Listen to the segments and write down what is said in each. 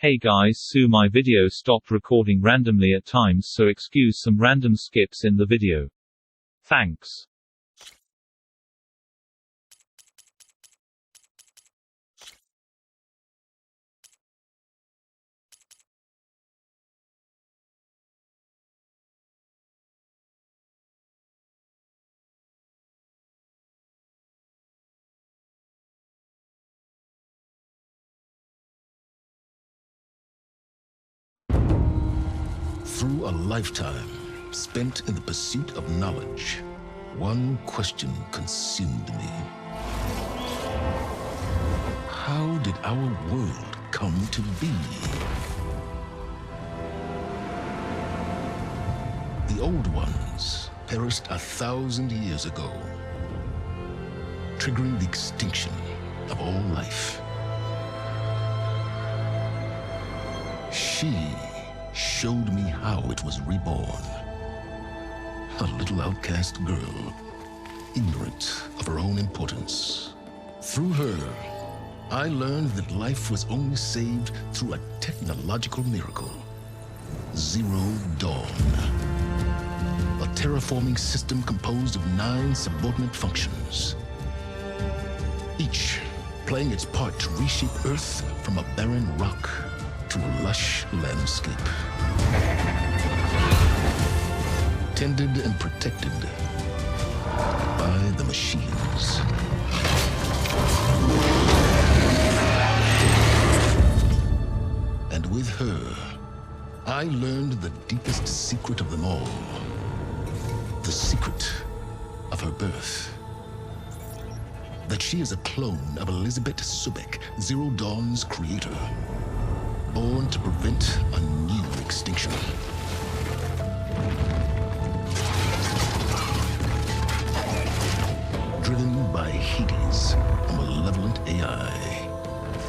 Hey guys, so my video stopped recording randomly at times, so excuse some random skips in the video. Thanks. Through a lifetime spent in the pursuit of knowledge, one question consumed me. How did our world come to be? The old ones perished 1,000 years ago, triggering the extinction of all life. She showed me how it was reborn. A little outcast girl, ignorant of her own importance. Through her, I learned that life was only saved through a technological miracle. Zero Dawn. A terraforming system composed of 9 subordinate functions, each playing its part to reshape Earth from a barren rock to a lush landscape. Tended and protected by the machines. And with her, I learned the deepest secret of them all. The secret of her birth. That she is a clone of Elizabeth Subek, Zero Dawn's creator. Born to prevent a new extinction. Driven by Hades, a malevolent AI.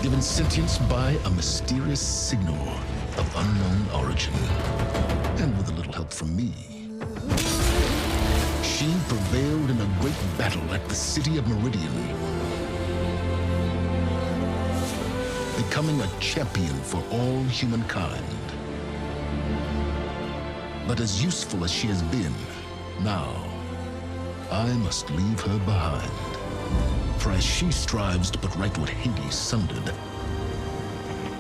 Given sentience by a mysterious signal of unknown origin. And with a little help from me, she prevailed in a great battle at the city of Meridian. Becoming a champion for all humankind. But as useful as she has been, now, I must leave her behind. For as she strives to put right what Hades sundered,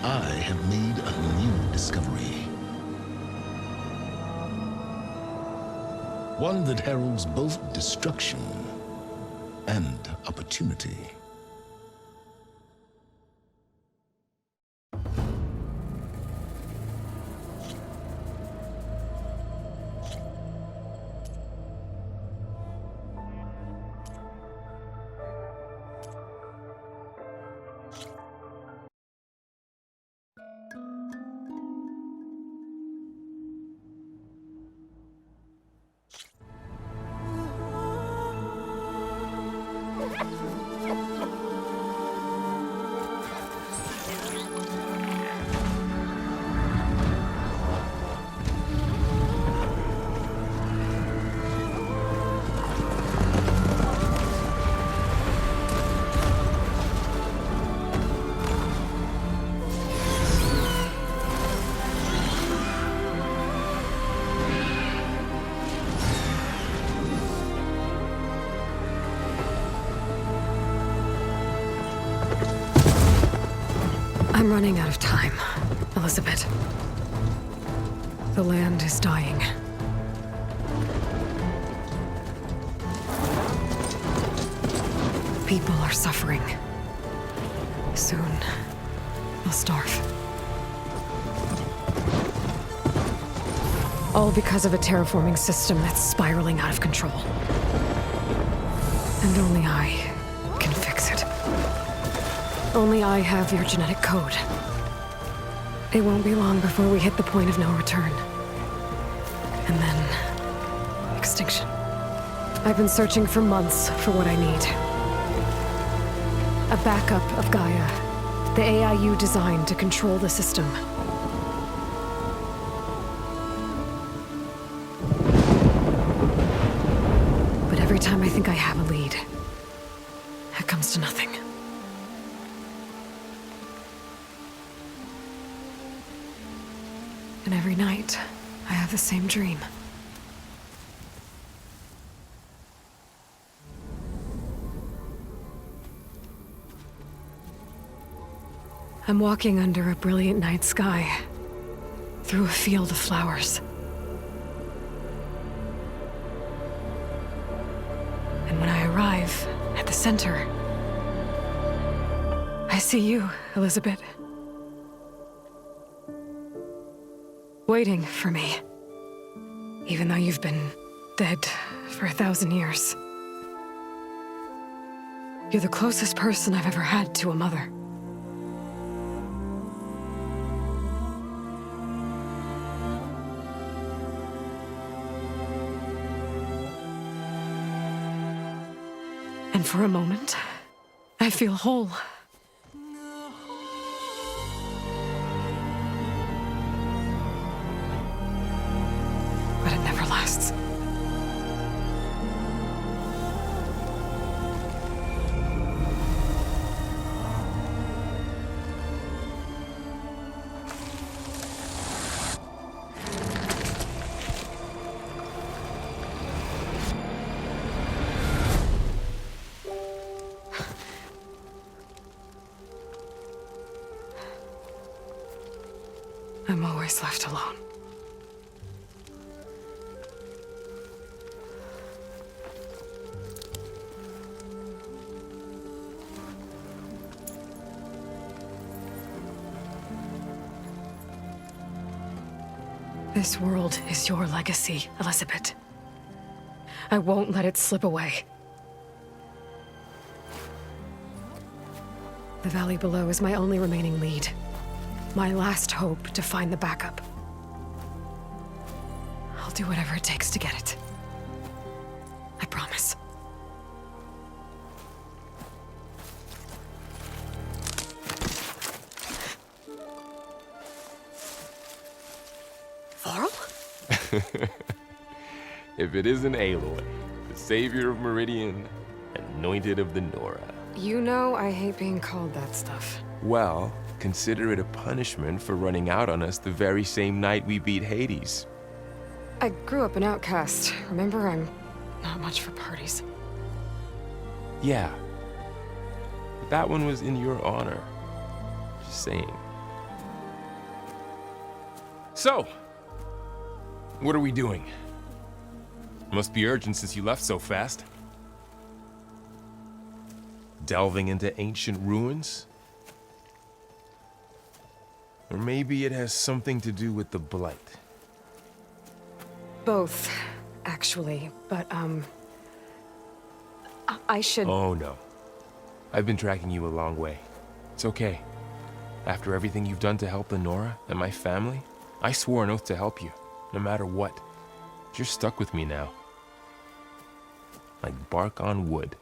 I have made a new discovery. One that heralds both destruction and opportunity. I'm running out of time, Elizabeth. The land is dying. People are suffering. Soon, they'll starve. All because of a terraforming system that's spiraling out of control. And only I can fix it. Only I have your genetic code. It won't be long before we hit the point of no return. And then, extinction. I've been searching for months for what I need. A backup of Gaia, the AI you designed to control the system. But every time I think I have a lead, it comes to nothing. And every night, I have the same dream. I'm walking under a brilliant night sky, through a field of flowers. And when I arrive at the center, I see you, Elizabeth. Waiting for me. Even though you've been dead for 1,000 years. You're the closest person I've ever had to a mother. And for a moment, I feel whole. But it never lasts. I'm always left alone. This world is your legacy, Elizabeth. I won't let it slip away. The valley below is my only remaining lead. My last hope to find the backup. I'll do whatever it takes to get it. I promise. Varl? If it isn't Aloy, the savior of Meridian, anointed of the Nora. You know I hate being called that stuff. Well, consider it a punishment for running out on us the very same night we beat Hades. I grew up an outcast. Remember, I'm not much for parties. Yeah. That one was in your honor. Just saying. So, what are we doing? Must be urgent since you left so fast. Delving into ancient ruins? Or maybe it has something to do with the Blight. Both, actually, but, I should... Oh, no. I've been tracking you a long way. It's okay. After everything you've done to help the Nora and my family, I swore an oath to help you, no matter what. You're stuck with me now. Like bark on wood.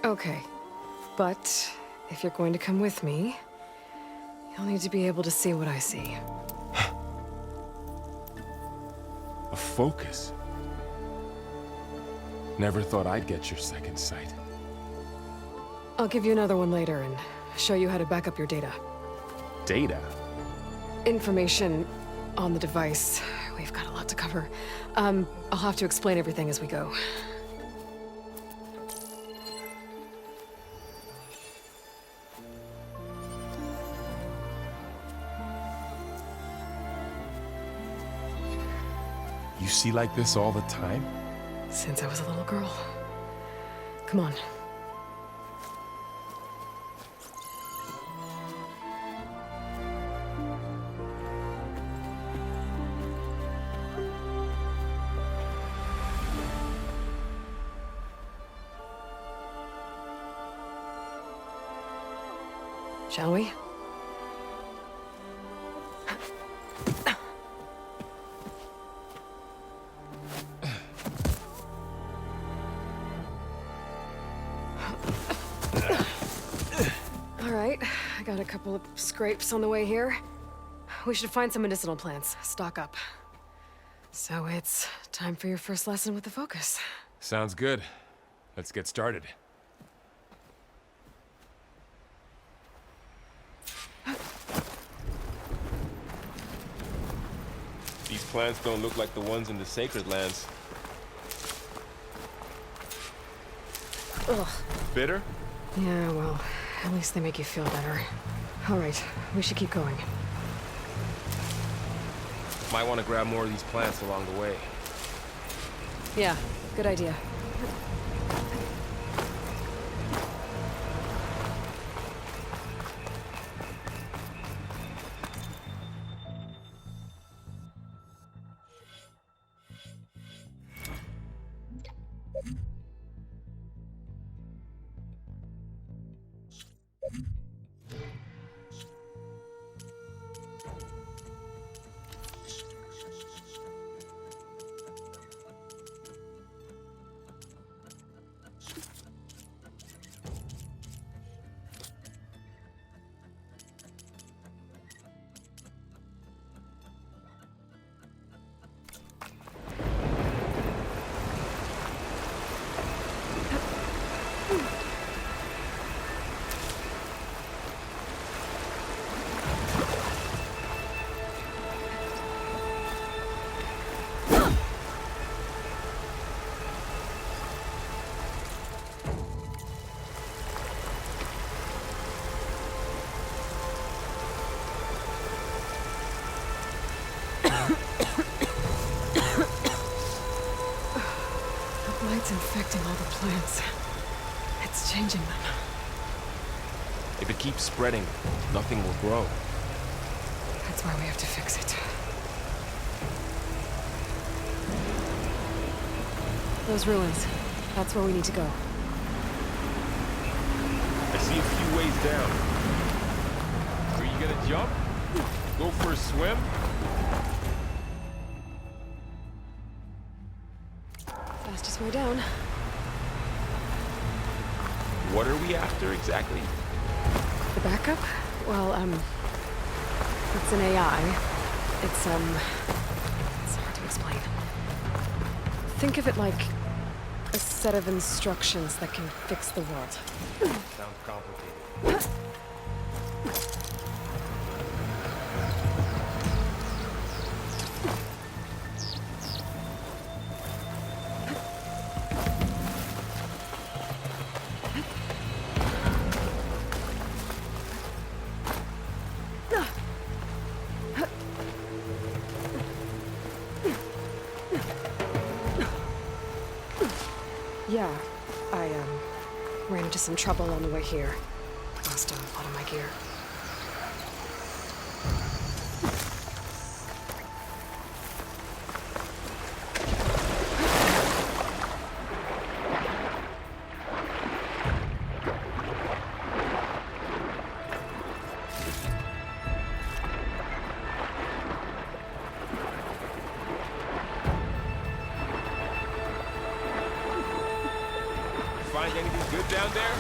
Okay, but if you're going to come with me, you'll need to be able to see what I see. A focus? Never thought I'd get your second sight. I'll give you another one later and show you how to back up your data. Data? Information on the device. We've got a lot to cover. I'll have to explain everything as we go. You see like this all the time? Since I was a little girl. Come on. Shall we? All right, I got a couple of scrapes on the way here. We should find some medicinal plants, stock up. So it's time for your first lesson with the Focus. Sounds good. Let's get started. These plants don't look like the ones in the Sacred Lands. Ugh. Bitter? Yeah, well, at least they make you feel better. All right, we should keep going. Might want to grab more of these plants along the way. Yeah, good idea. Light's infecting all the plants. It's changing them. If it keeps spreading, nothing will grow. That's why we have to fix it. Those ruins. That's where we need to go. I see a few ways down. Are you gonna jump? Go for a swim? Fastest way down. What are we after exactly? The backup? Well, it's an AI. It's hard to explain. Think of it like a set of instructions that can fix the world. Sounds complicated. Yeah, I, ran into some trouble on the way here. Lost a lot of my gear. Find anything good down there?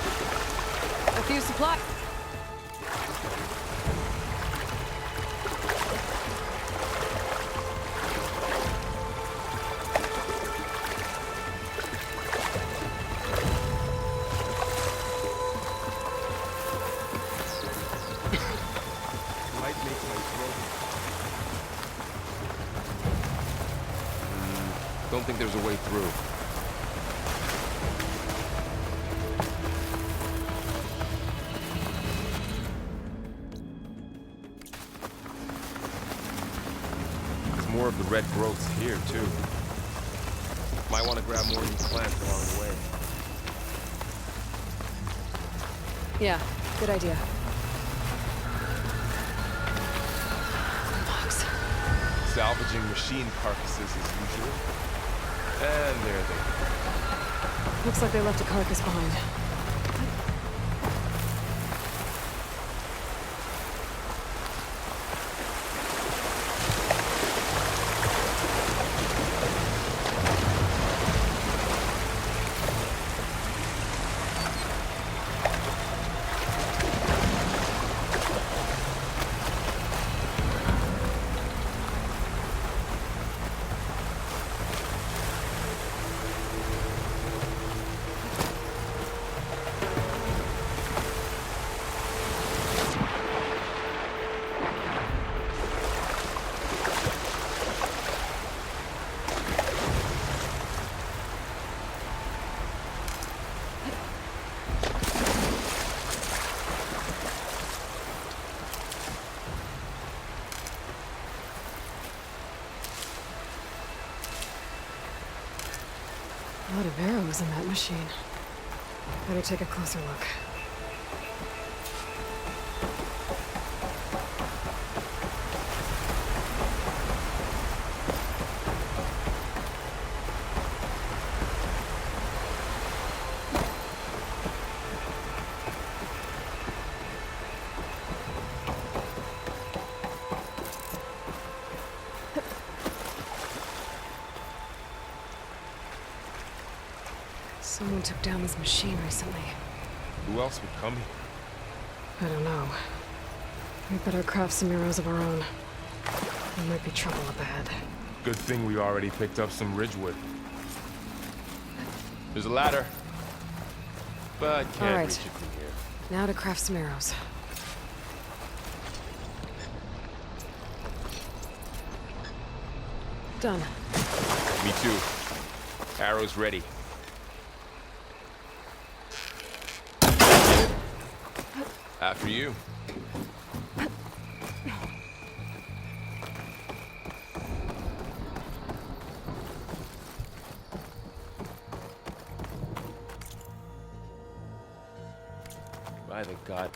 A few supplies. Might make my throat. Don't think there's a way through. More of the red growths here, too. Might want to grab more of these plants along the way. Yeah, good idea. Logs. Salvaging machine carcasses as usual. And there they go. Looks like they left a carcass behind. A lot of arrows in that machine. Better take a closer look. Someone took down this machine recently. Who else would come here? I don't know. We better craft some arrows of our own. There might be trouble up ahead. Good thing we already picked up some ridgewood. There's a ladder. But can't reach it from here. Now to craft some arrows. Done. Me too. Arrows ready. After you. By the god.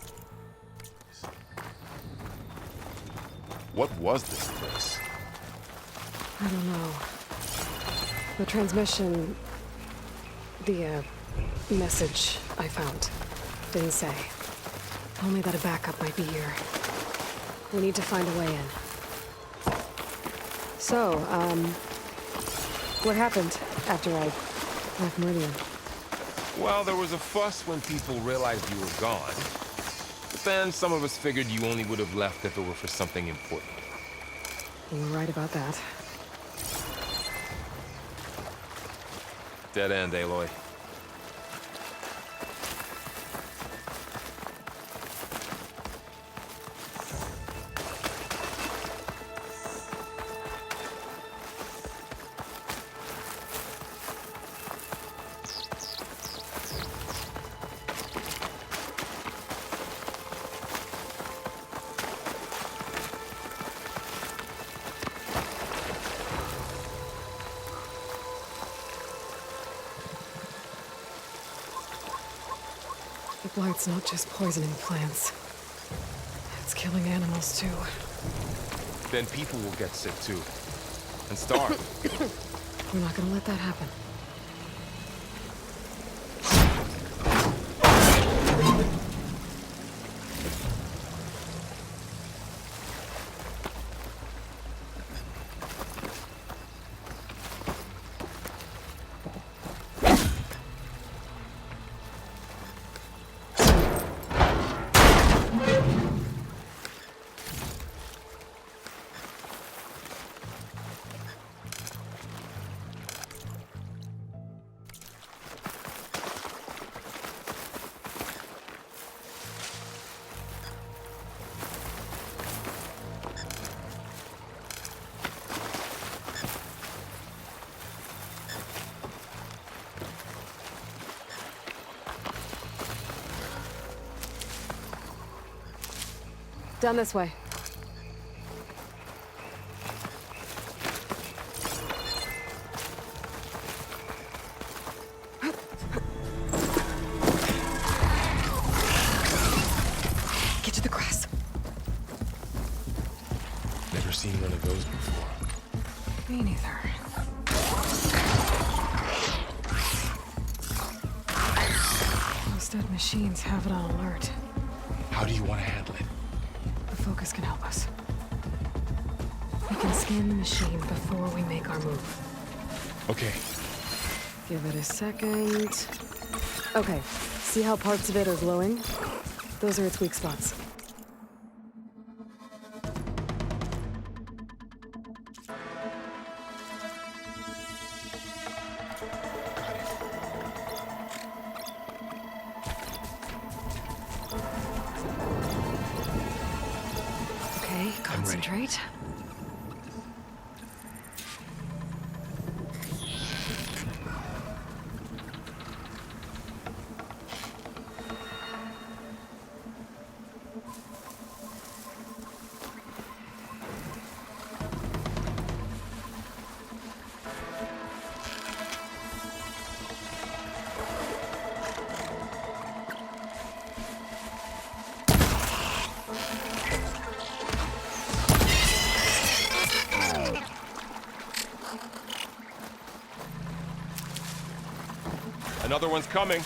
What was this place? I don't know. The transmission... The, message I found didn't say. Only that a backup might be here. We need to find a way in. So, what happened after I left Meridian? Well, there was a fuss when people realized you were gone. But then some of us figured you only would have left if it were for something important. You were right about that. Dead end, Aloy. The blight's not just poisoning plants. It's killing animals, too. Then people will get sick, too. And starve. We're not gonna let that happen. Down this way. Get to the grass. Never seen one of those before. Me neither. Those dead machines have it on alert. How do you want to handle it? The focus can help us. We can scan the machine before we make our move. Okay. Give it a second. Okay, see how parts of it are glowing? Those are its weak spots. Okay, concentrate. Another one's coming.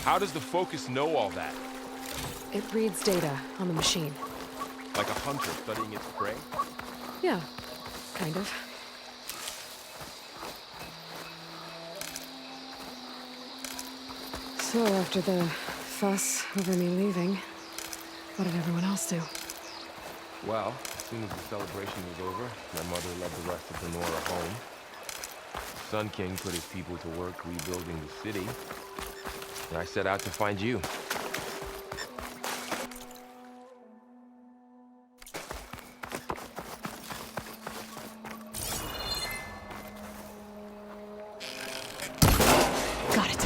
How does the Focus know all that? It reads data on the machine. Like a hunter studying its prey? Yeah, kind of. So after the fuss over me leaving, what did everyone else do? Well, as soon as the celebration was over, my mother led the rest of the Nora home. The Sun King put his people to work rebuilding the city, and I set out to find you. Got it.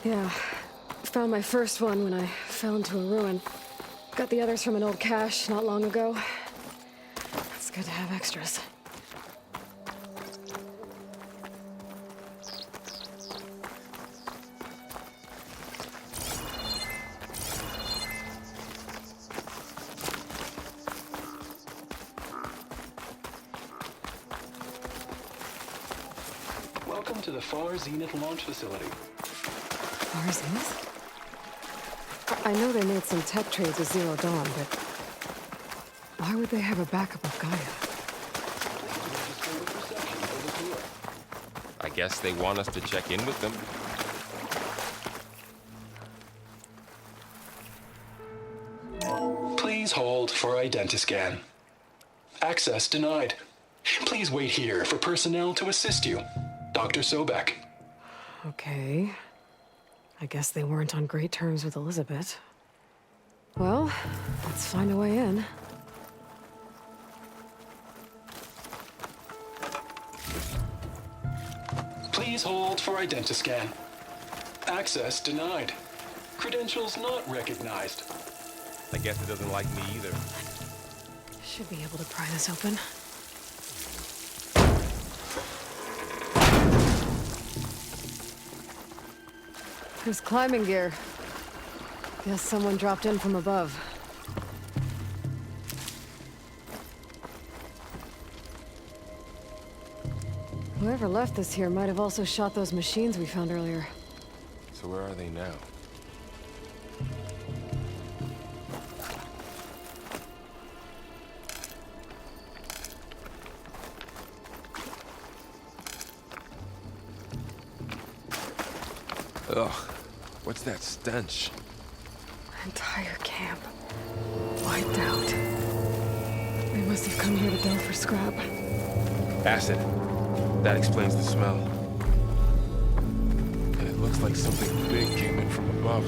Yeah. Found my first one when I fell into a ruin. Got the others from an old cache not long ago. It's good to have extras. Welcome to the Far Zenith launch facility. Far Zenith? I know they made some tech trades with Zero Dawn, but why would they have a backup of Gaia? I guess they want us to check in with them. Please hold for identiscan. Access denied. Please wait here for personnel to assist you. Dr. Sobek. Okay. I guess they weren't on great terms with Elizabeth. Well, let's find a way in. Please hold for identiscan. Access denied. Credentials not recognized. I guess it doesn't like me either. Should be able to pry this open. There's climbing gear. Guess someone dropped in from above. Whoever left this here might have also shot those machines we found earlier. So where are they now? Ugh, what's that stench? Entire camp. Wiped out. They must have come here to delve for scrap. Acid. That explains the smell. And it looks like something big came in from above.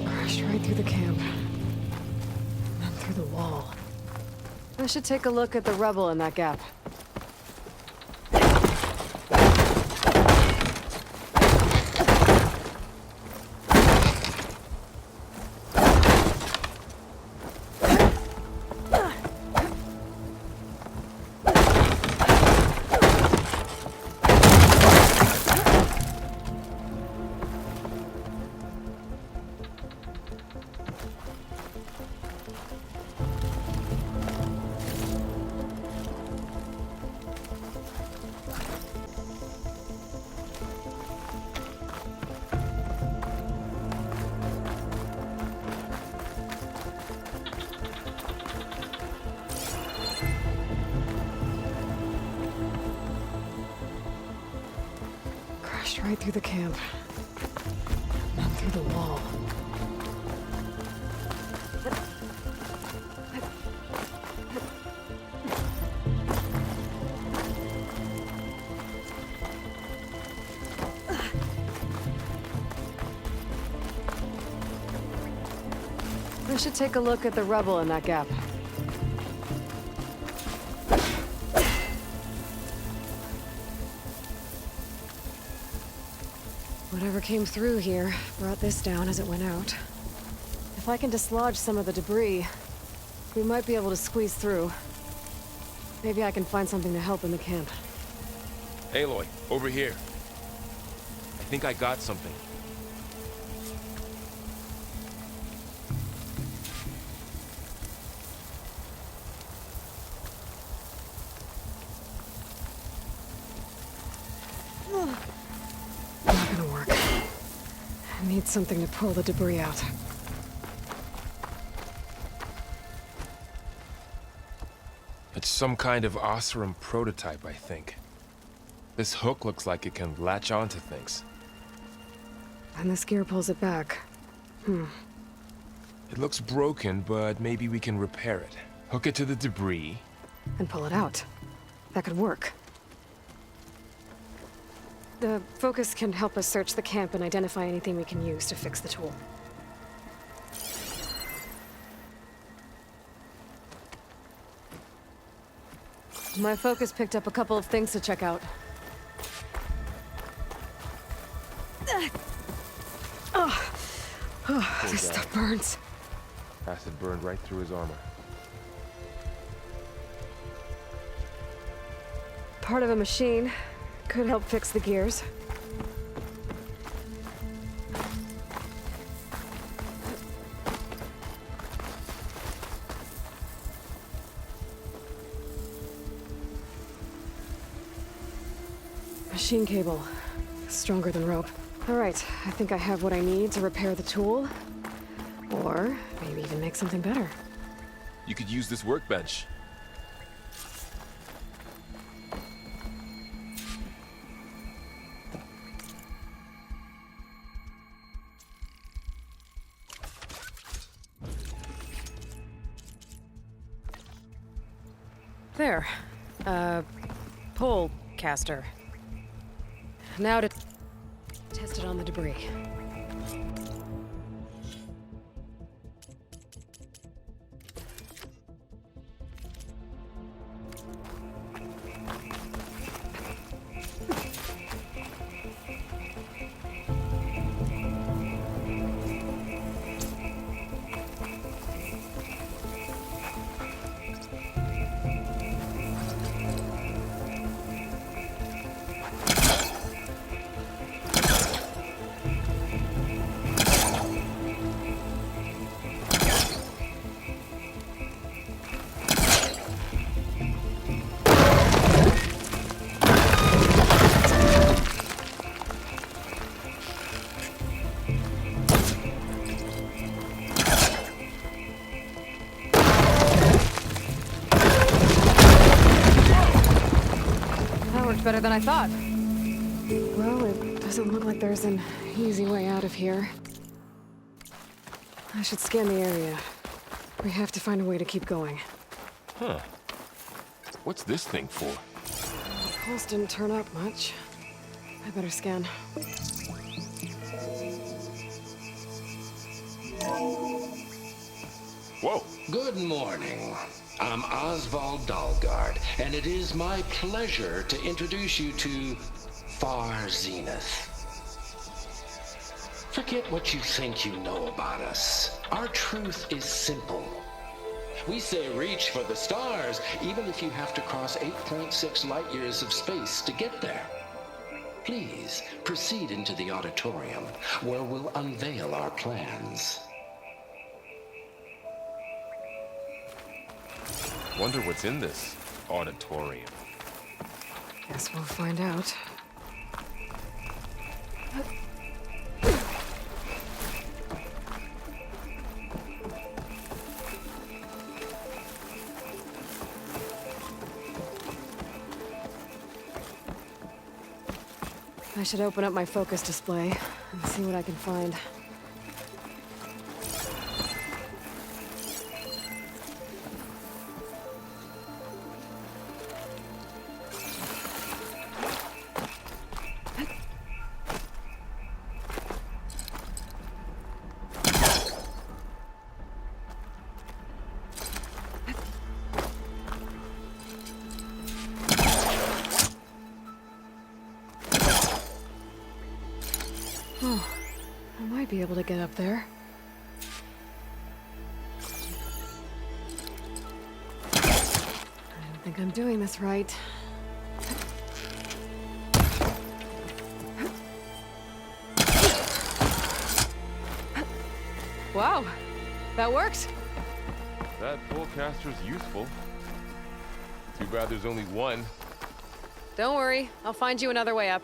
Crashed right through the camp. And then through the wall. I should take a look at the rubble in that gap. Right through the camp. And then through the wall. I should take a look at the rubble in that gap. Whatever came through here brought this down as it went out. If I can dislodge some of the debris, we might be able to squeeze through. Maybe I can find something to help in the camp. Aloy, over here. I think I got something. Not gonna work. I need something to pull the debris out. It's some kind of Osram prototype, I think. This hook looks like it can latch onto things. And this gear pulls it back. It looks broken, but maybe we can repair it. Hook it to the debris. And pull it out. That could work. The focus can help us search the camp and identify anything we can use to fix the tool. My focus picked up a couple of things to check out. This stuff burns. Acid burned right through his armor. Part of a machine. Could help fix the gears. Machine cable. Stronger than rope. All right, I think I have what I need to repair the tool. Or maybe even make something better. You could use this workbench. There. Pole caster. Now to test it on the debris. Better than I thought. Well, it doesn't look like there's an easy way out of here. I should scan the area. We have to find a way to keep going. Huh. What's this thing for? The pulse didn't turn up much. I better scan. Whoa! Good morning. I'm Oswald Dalgard, and it is my pleasure to introduce you to Far Zenith. Forget what you think you know about us. Our truth is simple. We say reach for the stars, even if you have to cross 8.6 light years of space to get there. Please proceed into the auditorium, where we'll unveil our plans. Wonder what's in this auditorium. Guess we'll find out. I should open up my focus display and see what I can find. be able to get up there. I don't think I'm doing this right. Wow, that worked. That pullcaster's useful. Too bad there's only one. Don't worry, I'll find you another way up.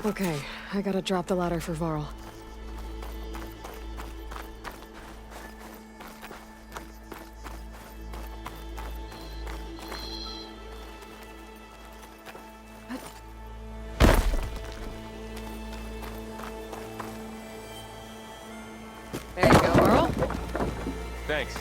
Okay, I gotta drop the ladder for Varl. There you go, Varl. Thanks.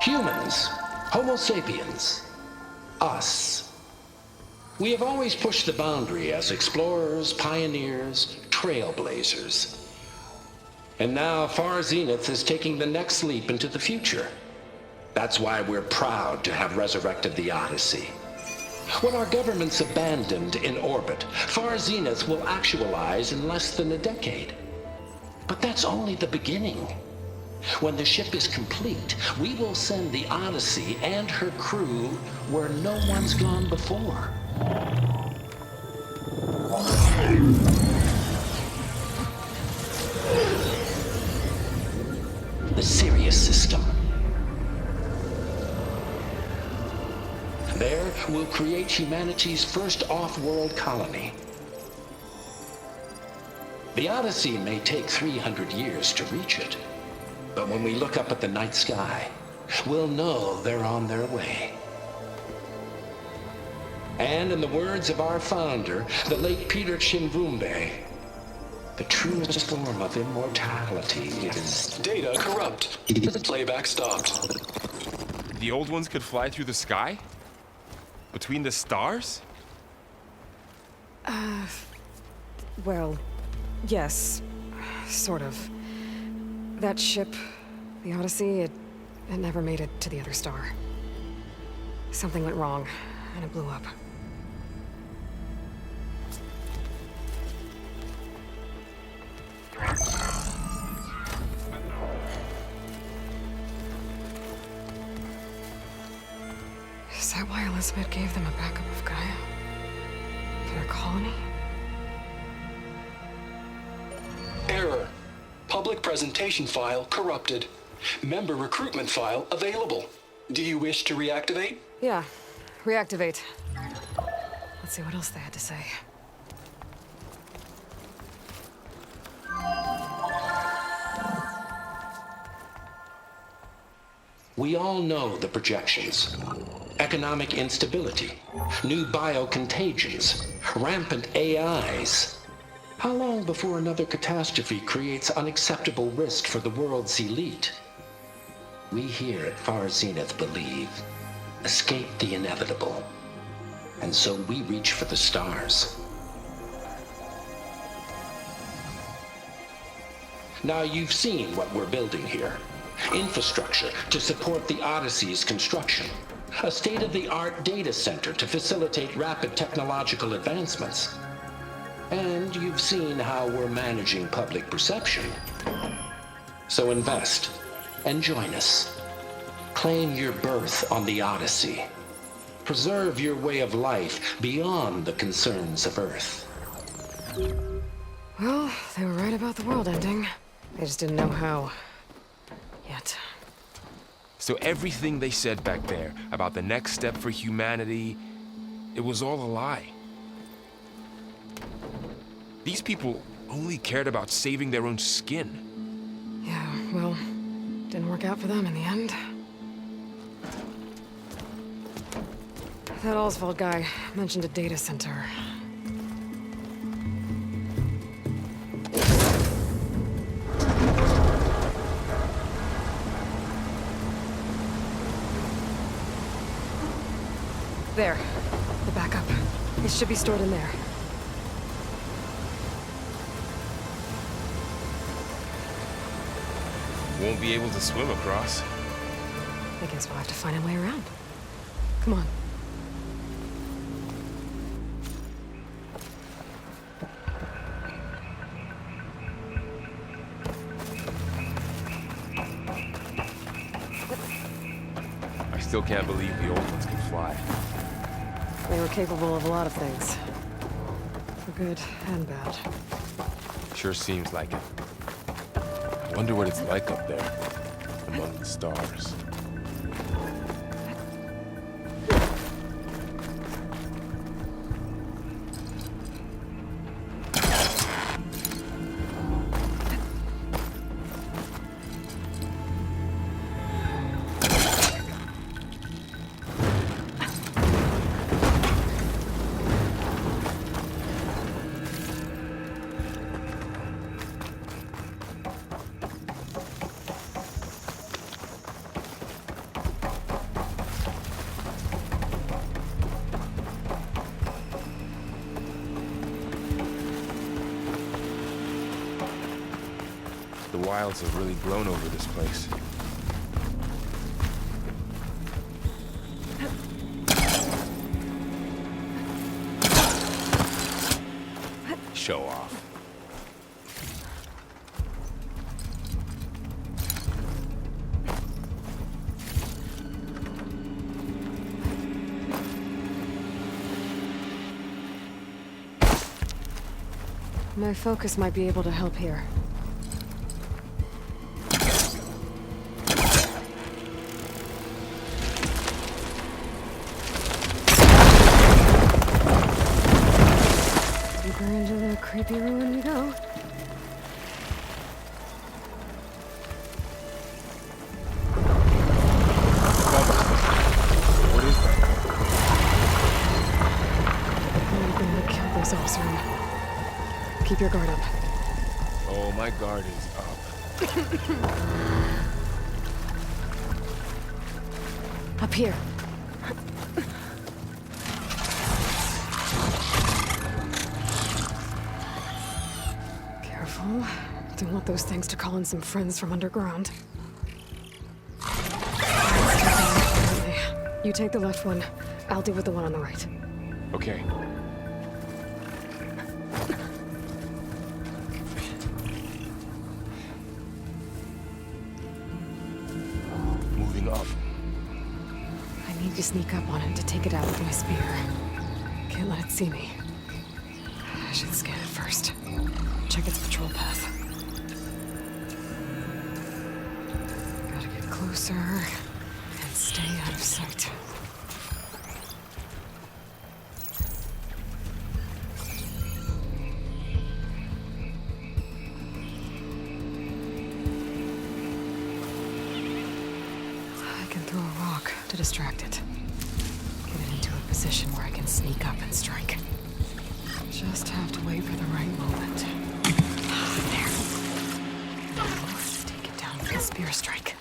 Humans, Homo sapiens, us. We have always pushed the boundary as explorers, pioneers, trailblazers. And now Far Zenith is taking the next leap into the future. That's why we're proud to have resurrected the Odyssey. When our government's abandoned in orbit, Far Zenith will actualize in less than a decade. But that's only the beginning. When the ship is complete, we will send the Odyssey and her crew where no one's gone before. The Sirius system. There, we'll create humanity's first off-world colony. The Odyssey may take 300 years to reach it. But when we look up at the night sky, we'll know they're on their way. And in the words of our founder, the late Peter Chimvumbe, the truest form of immortality is... Data corrupt. Playback stopped. The old ones could fly through the sky? Between the stars? Well, yes. Sort of. That ship, the Odyssey, it never made it to the other star. Something went wrong, and it blew up. that why Elizabeth gave them a backup of Gaia? For their colony? Error. Public presentation file corrupted. Member recruitment file available. Do you wish to reactivate? Yeah, reactivate. Let's see what else they had to say. We all know the projections. Economic instability, new biocontagions, rampant AIs. How long before another catastrophe creates unacceptable risk for the world's elite? We here at Far Zenith believe, escape the inevitable. And so we reach for the stars. Now you've seen what we're building here. Infrastructure to support the Odyssey's construction. A state-of-the-art data center to facilitate rapid technological advancements. And you've seen how we're managing public perception. So invest and join us. Claim your berth on the Odyssey. Preserve your way of life beyond the concerns of Earth. Well, they were right about the world ending. They just didn't know how. Yet. So everything they said back there about the next step for humanity, it was all a lie. These people only cared about saving their own skin. Yeah, well, didn't work out for them in the end. That Oswald guy mentioned a data center. There. The backup. It should be stored in there. Won't be able to swim across. I guess we'll have to find a way around. Come on. I still can't believe the old ones can fly. They were capable of a lot of things. For good and bad. Sure seems like it. I wonder what it's like up there, among the stars. The wilds have really grown over this place. Show off. My focus might be able to help here. Deeper into the creepy ruin we go. What is that? I'm gonna kill this Osram. Keep your guard up. Oh, my guard is up. Up here. Careful. Don't want those things to call in some friends from underground. You take the left one. I'll deal with the one on the right. Okay. I need to sneak up on it to take it out with my spear. Can't let it see me. I should scan it first. Check its patrol path. Gotta get closer and stay out of sight. I can throw a rock to distract it. Get it into a position where I can sneak up and strike. Just have to wait for the right moment. There. Now, take it down with a spear strike.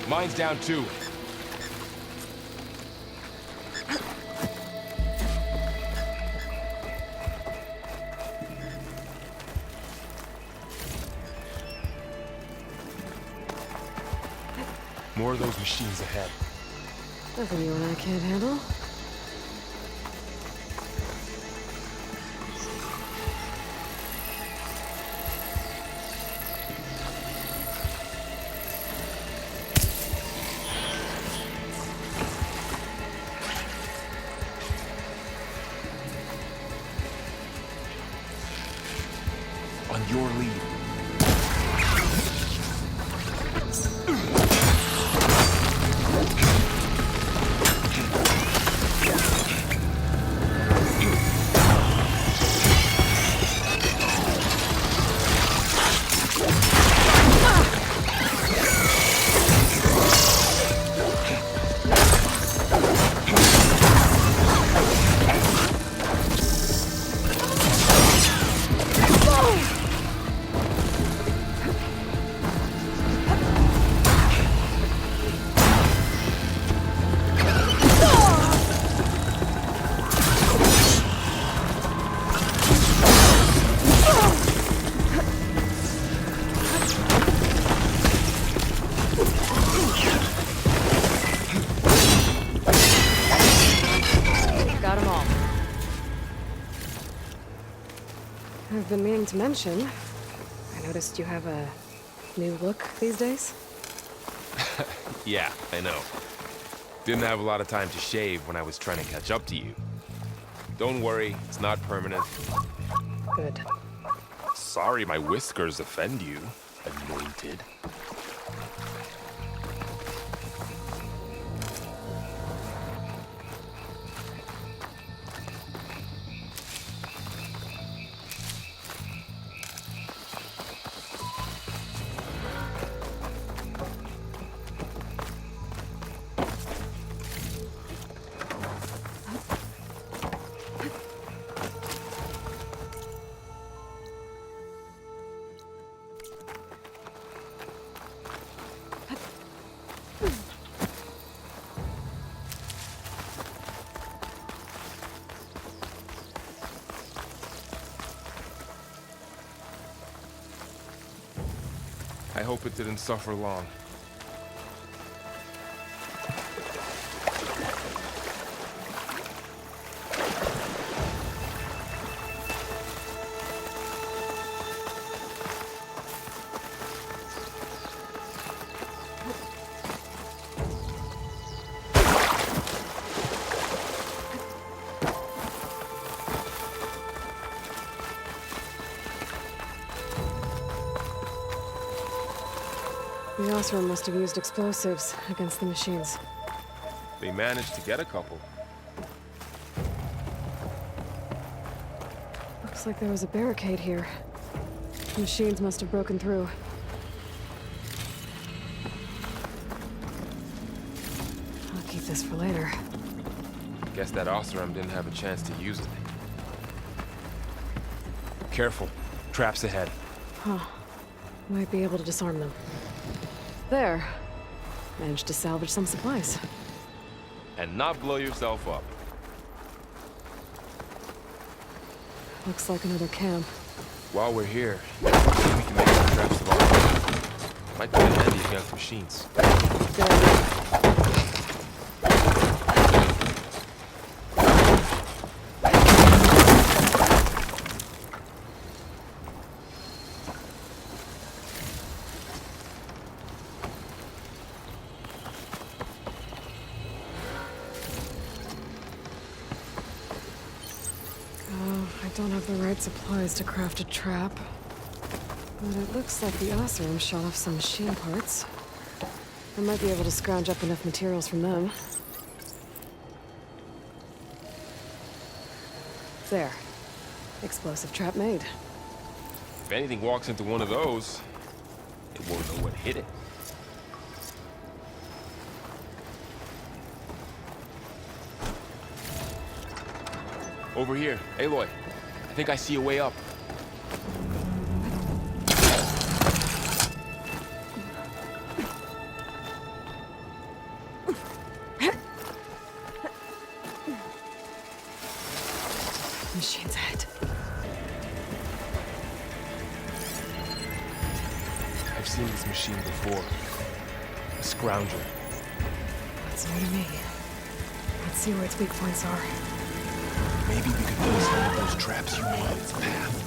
Mine's down too. More of those machines ahead. Nothing you and I can't handle. On your lead. I've been meaning to mention, I noticed you have a new look these days. Yeah, I know. Didn't have a lot of time to shave when I was trying to catch up to you. Don't worry, it's not permanent. Good. Sorry my whiskers offend you, anointed. I hope it didn't suffer long. The Osram must have used explosives against the machines. They managed to get a couple. Looks like there was a barricade here. The machines must have broken through. I'll keep this for later. Guess that Osram didn't have a chance to use it. Careful. Traps ahead. Huh. Might be able to disarm them. There. Managed to salvage some supplies. And not blow yourself up. Looks like another camp. While we're here, we can make some traps of our own. Might come in handy against machines. Good idea. I don't have the right supplies to craft a trap. But it looks like the Oseram shot off some machine parts. I might be able to scrounge up enough materials from them. There. Explosive trap made. If anything walks into one of those, it won't know what hit it. Over here. Aloy, I think I see a way up. Machine's ahead. I've seen this machine before. A scrounger. That's new to me. Let's see where its weak points are. Maybe we could place one of those traps you made in its path.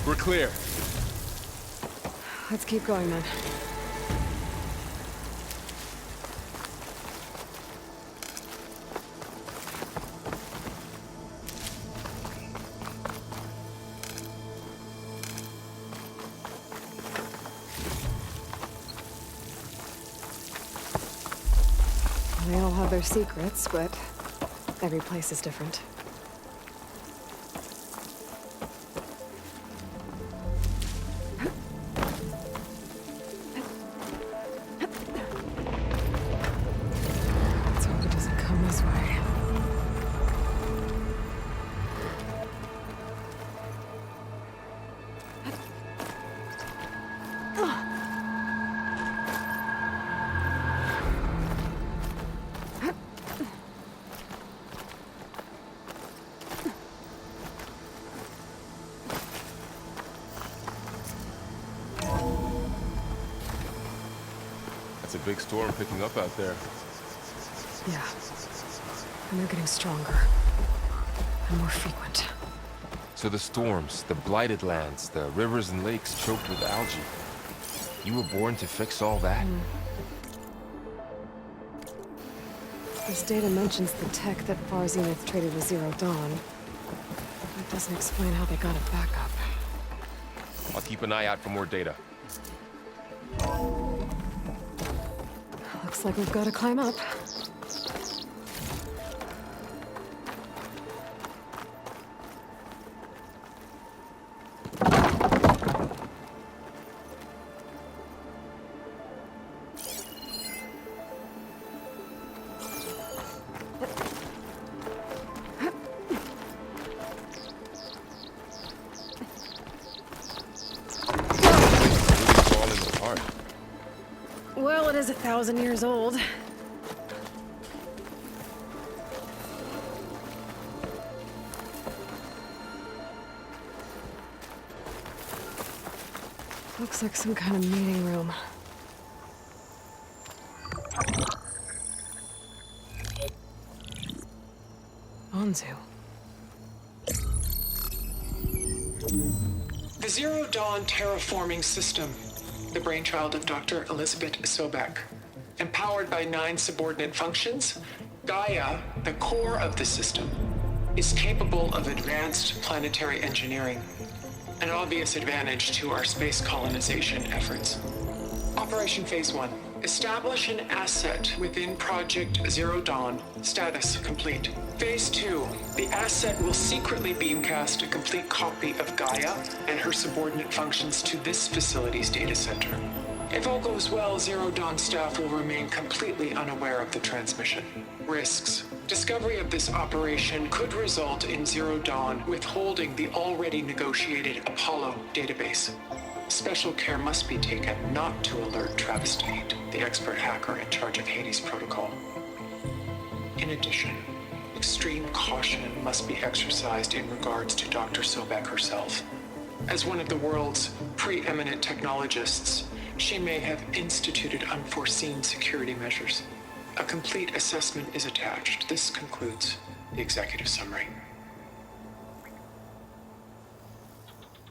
We're clear. Let's keep going then. They all have their secrets, but every place is different. Let's hope it doesn't come this way. That's a big storm picking up out there. Yeah. And they're getting stronger. And more frequent. So the storms, the blighted lands, the rivers and lakes choked with algae. You were born to fix all that? This data mentions the tech that Far Zenith traded with Zero Dawn. It doesn't explain how they got it back up. I'll keep an eye out for more data. Looks like we've got to climb up. that is 1,000 years old. Looks like some kind of meeting room. Anzu. The Zero Dawn terraforming system, the brainchild of Dr. Elizabeth Sobek. Empowered by 9 subordinate functions, Gaia, the core of the system, is capable of advanced planetary engineering, an obvious advantage to our space colonization efforts. Operation Phase 1. Establish an asset within Project Zero Dawn. Status complete. Phase 2. The asset will secretly beamcast a complete copy of Gaia and her subordinate functions to this facility's data center. If all goes well, Zero Dawn staff will remain completely unaware of the transmission. Risks. Discovery of this operation could result in Zero Dawn withholding the already negotiated Apollo database. Special care must be taken not to alert Travis Tate, the expert hacker in charge of Hades Protocol. In addition, extreme caution must be exercised in regards to Dr. Sobek herself. As one of the world's preeminent technologists, she may have instituted unforeseen security measures. A complete assessment is attached. This concludes the executive summary.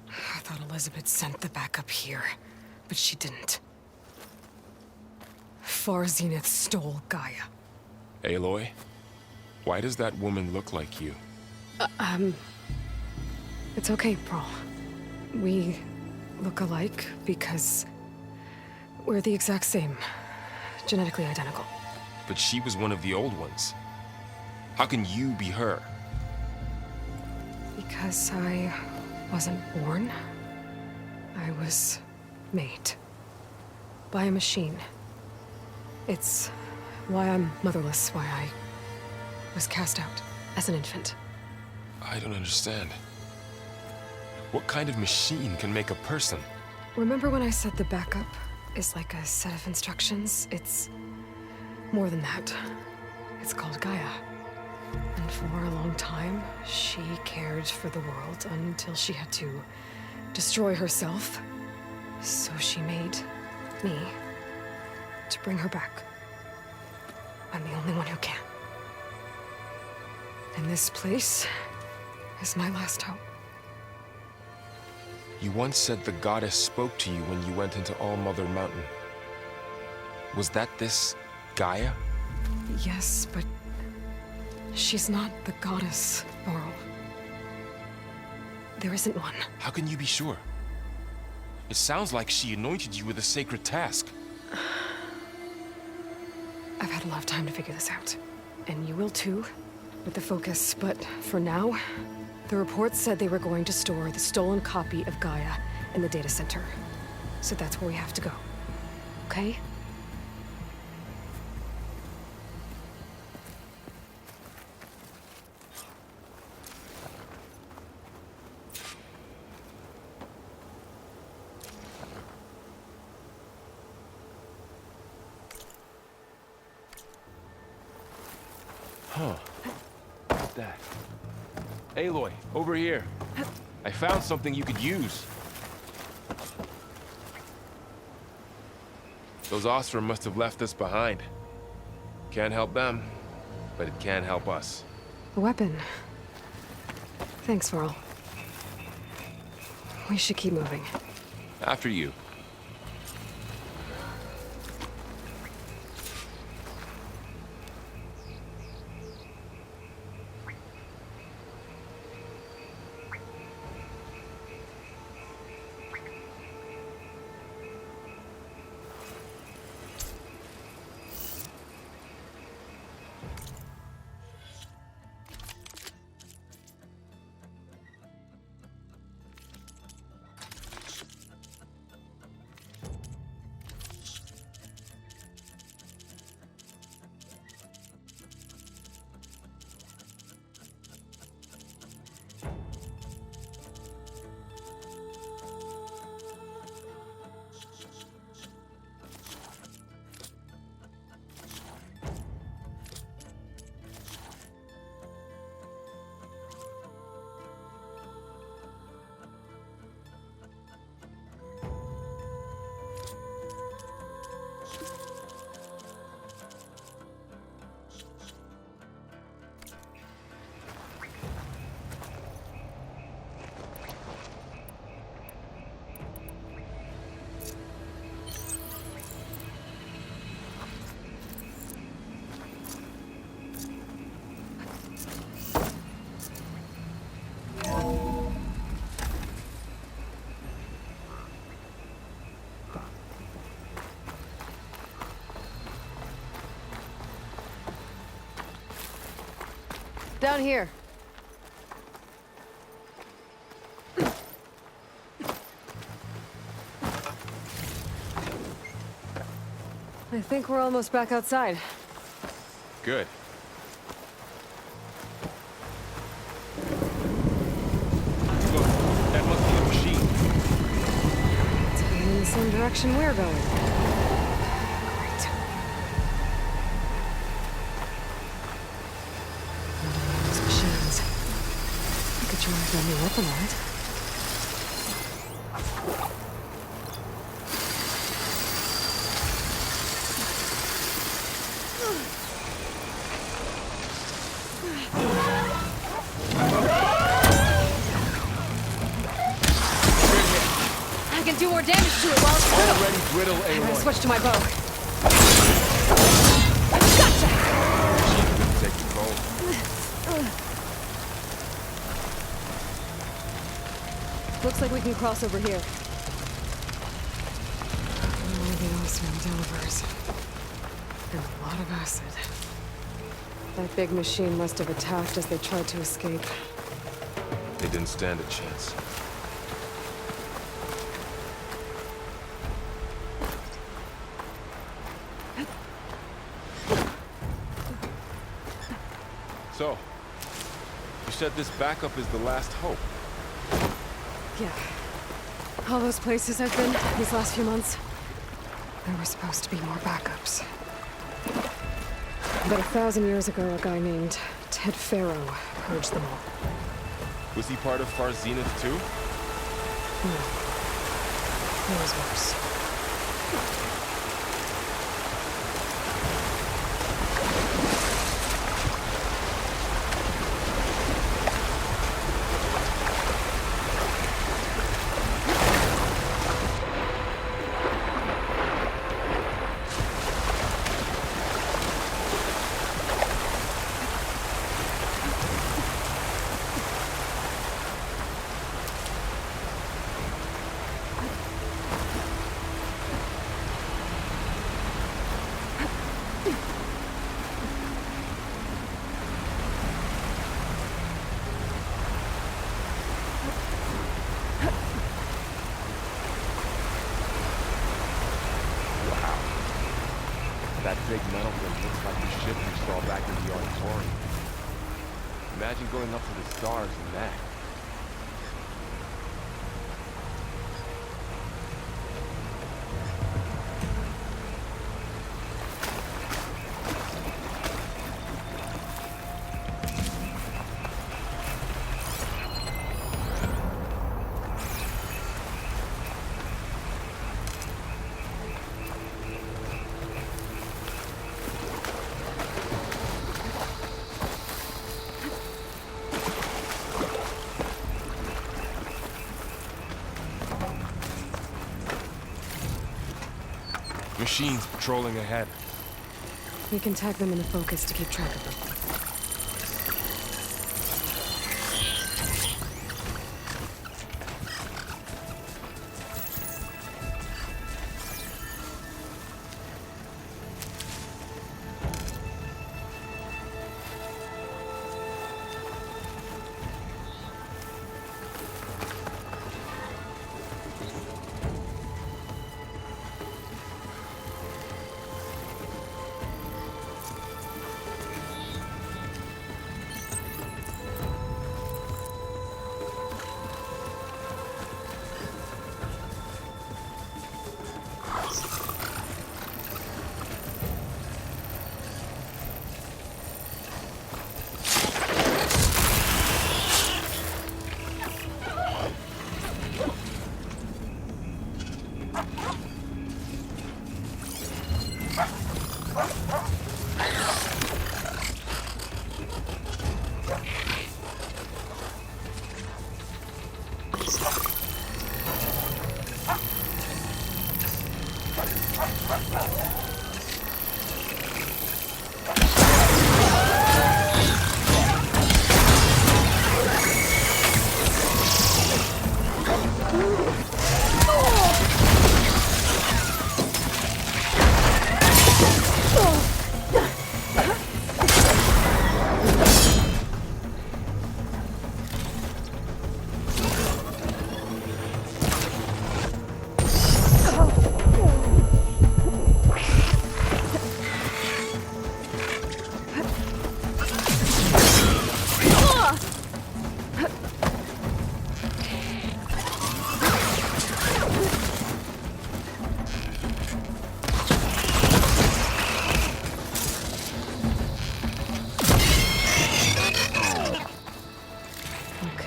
I thought Elizabeth sent the backup here, but she didn't. Far Zenith stole Gaia. Aloy, why does that woman look like you? It's okay, Pearl. We look alike because we're the exact same. Genetically identical. But she was one of the old ones. How can you be her? Because I wasn't born. I was made. By a machine. It's why I'm motherless, why I was cast out as an infant. I don't understand. What kind of machine can make a person? Remember when I said the backup is like a set of instructions? It's more than that. It's called Gaia. And for a long time, she cared for the world until she had to destroy herself. So she made me to bring her back. I'm the only one who can. And this place is my last hope. You once said the goddess spoke to you when you went into All Mother Mountain. Was that this Gaia? Yes, but she's not the goddess, Laurel. There isn't one. How can you be sure? It sounds like she anointed you with a sacred task. I've had a lot of time to figure this out. And you will too, with the focus. But for now, the reports said they were going to store the stolen copy of Gaia in the data center. So that's where we have to go. Okay? Huh. What's that? Aloy, over here. I found something you could use. Those Ostrom must have left us behind. Can't help them, but it can help us. A weapon. Thanks, Varl. We should keep moving. After you. Down here. I think we're almost back outside. Good. Look, that must be a machine. It's heading in the same direction we're going. Great. Those machines. I could try to find a weapon on it. I can do more damage to it while it's brittle. Already brittle, I A1. gotta switch to my bow. Gotcha! Machine couldn't take control. Looks like we can cross over here. One of the Osman delivers. And a lot of acid. That big machine must have attacked as they tried to escape. They didn't stand a chance. So, you said this backup is the last hope. Yeah. All those places I've been these last few months, there were supposed to be more backups. But 1,000 years ago, a guy named Ted Farrow purged them all. Was he part of Far Zenith too? No. It was worse. That big metal thing looks like the ship we saw back in the auditorium. Imagine going up to the stars in that. Machines patrolling ahead. We can tag them in a focus to keep track of them.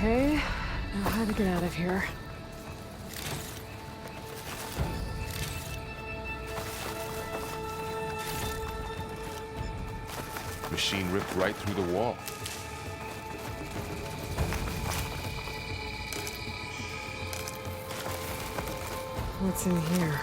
Okay, now how to get out of here. Machine ripped right through the wall. What's in here?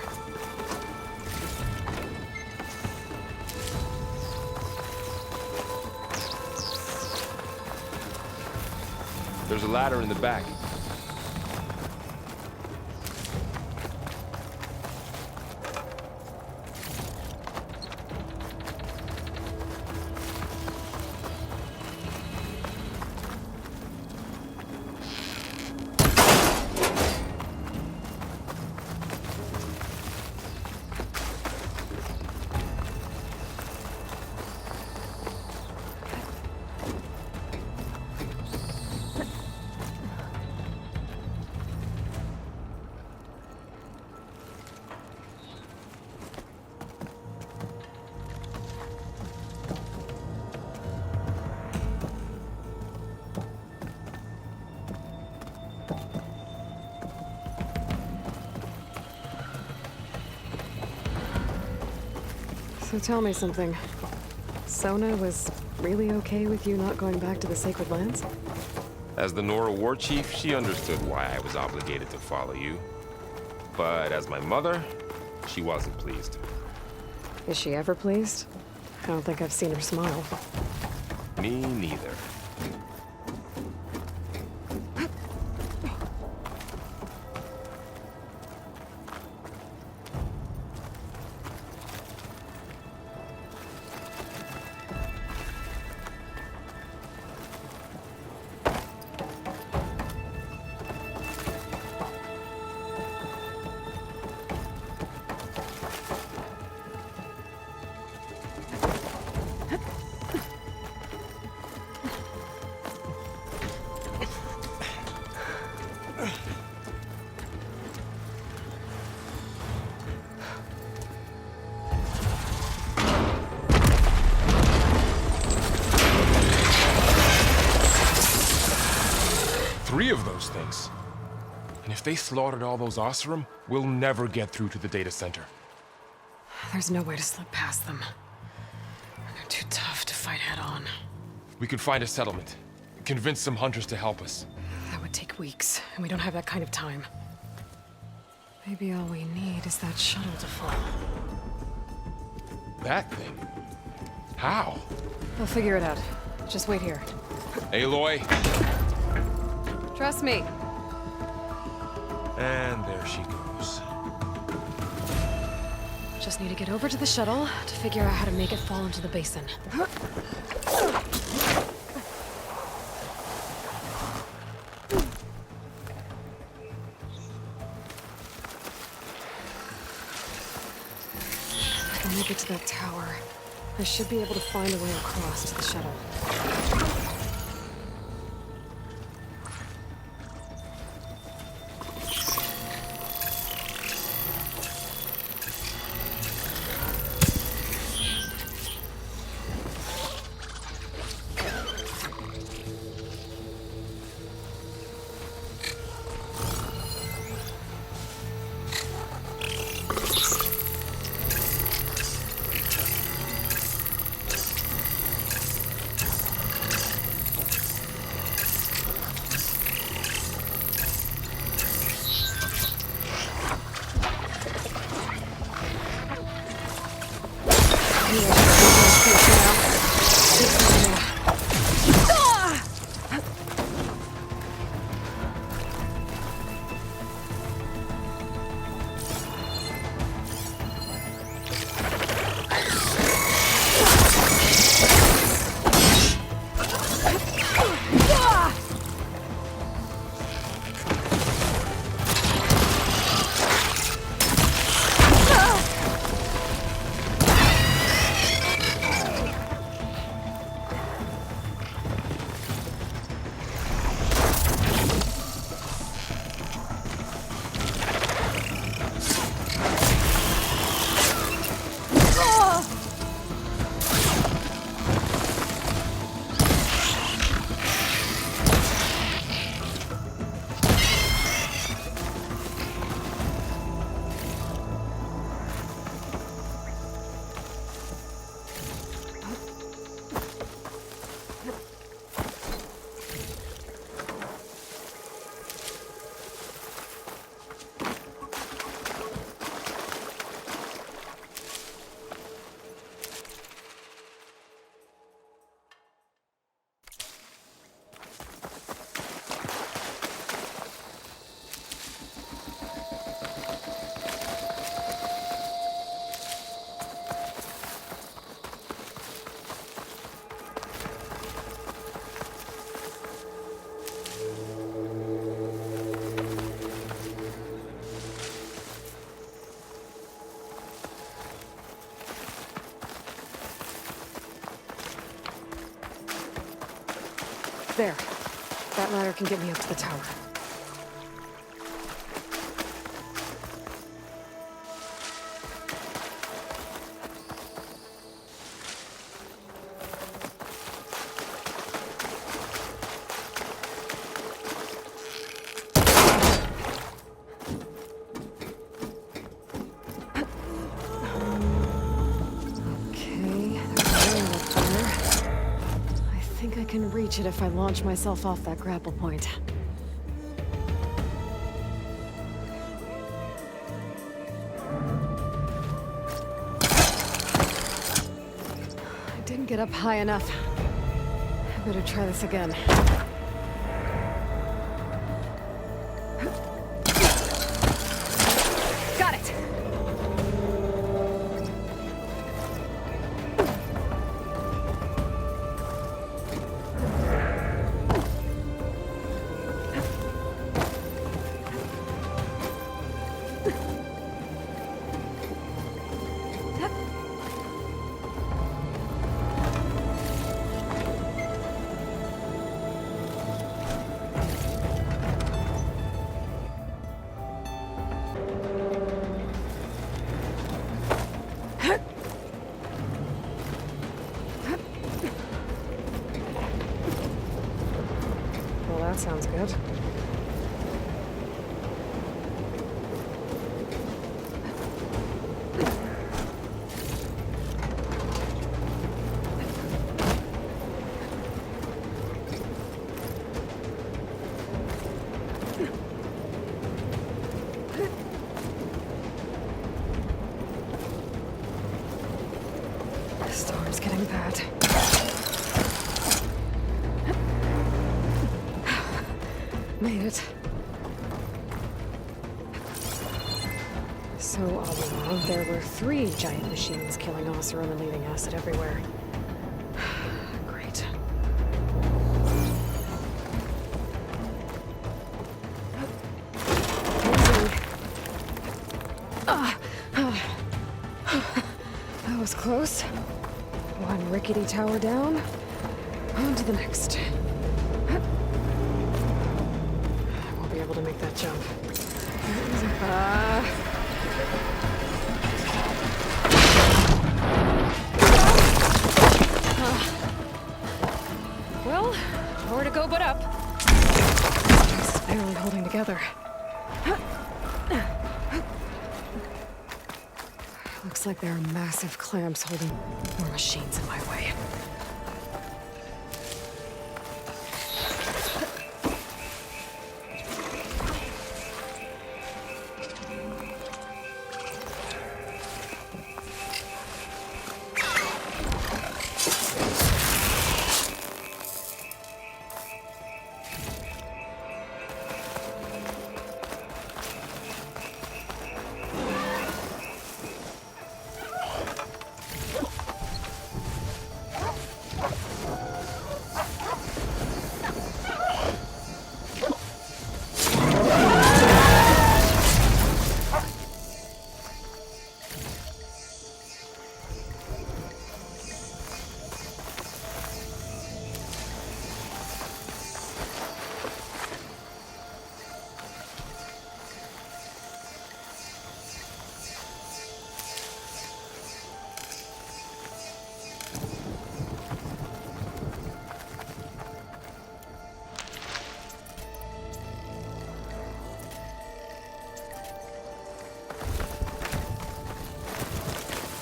There's a ladder in the back. So tell me something. Sona was really okay with you not going back to the Sacred Lands? As the Nora war chief, she understood why I was obligated to follow you. But as my mother, she wasn't pleased. Is she ever pleased? I don't think I've seen her smile. Me neither. Three of those things. And if they slaughtered all those Oseram, we'll never get through to the data center. There's no way to slip past them. They're too tough to fight head-on. We could find a settlement. Convince some hunters to help us. That would take weeks, and we don't have that kind of time. Maybe all we need is that shuttle to fall. That thing? How? I'll figure it out. Just wait here. Aloy. Trust me. And there she goes. Just need to get over to the shuttle to figure out how to make it fall into the basin. I can make it to that tower. I should be able to find a way across to the shuttle. There. That ladder can get me up to the tower. I can reach it if I launch myself off that grapple point. I didn't get up high enough. I better try this again. Got it! Well, that sounds good. The storm's getting bad. Made it. So all along, there were 3 giant machines killing Ossor and releasing acid everywhere. Great. That was close. One rickety tower down. On to the next. Able to make that jump. Well, nowhere to go but up. This is barely holding together. Looks like there are massive clamps holding more machines in my way.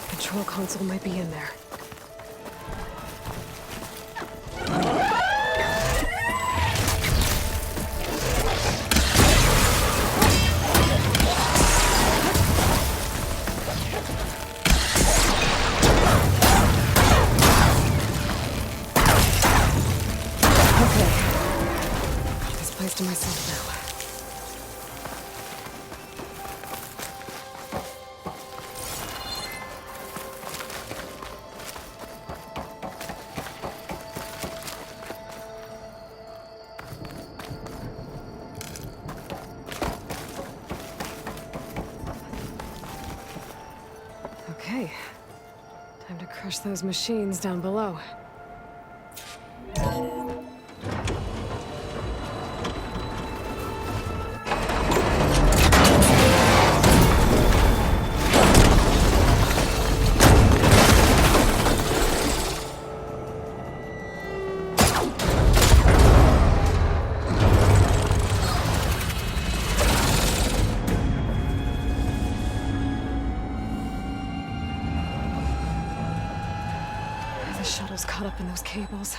Control console might be in there. Okay. Got this place to myself now. Okay. Time to crush those machines down below. caught up in those cables.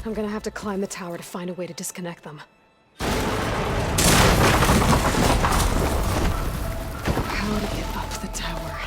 I'm gonna have to climb the tower to find a way to disconnect them. How to get up the tower?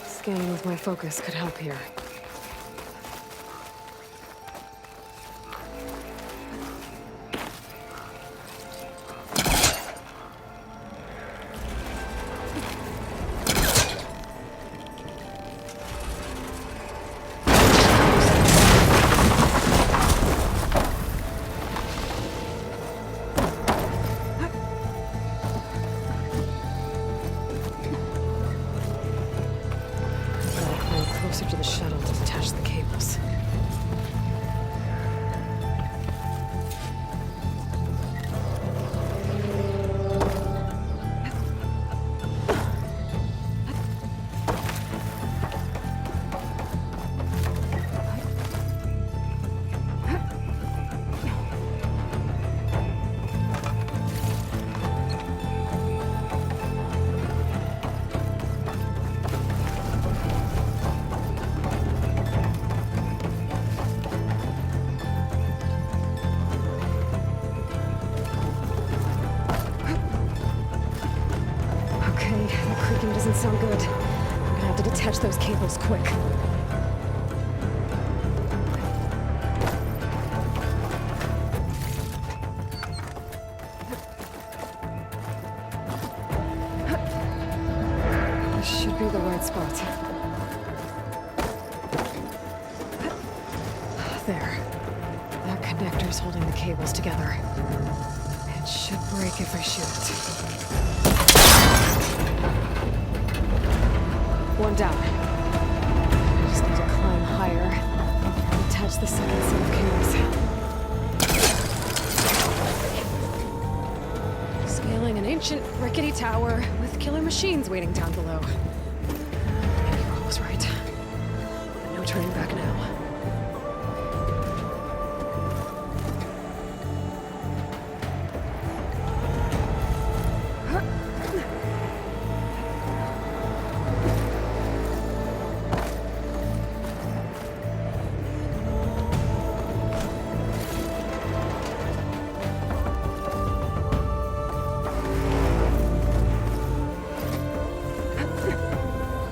Scanning with my focus could help here. Closer to the shuttle to detach the cables. Doesn't sound good. I'm gonna have to detach those cables quick. This should be the right spot. There. That connector's holding the cables together. It should break if I shoot it. One down. I just need to climb higher and attach the second set of cables. Scaling an ancient, rickety tower with killer machines waiting down below. Maybe Rob was right. But no turning back now.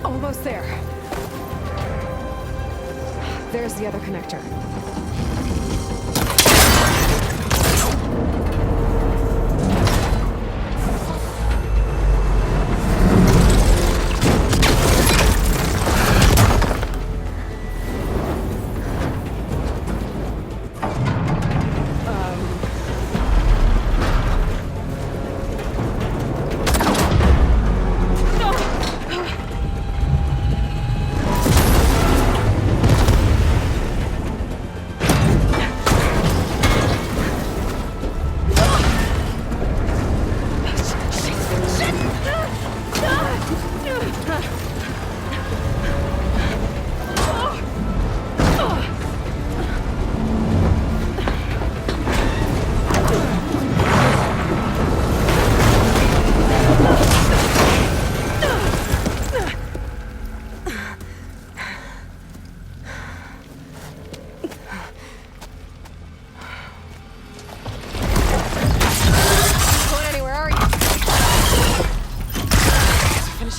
Almost there. There's the other connector.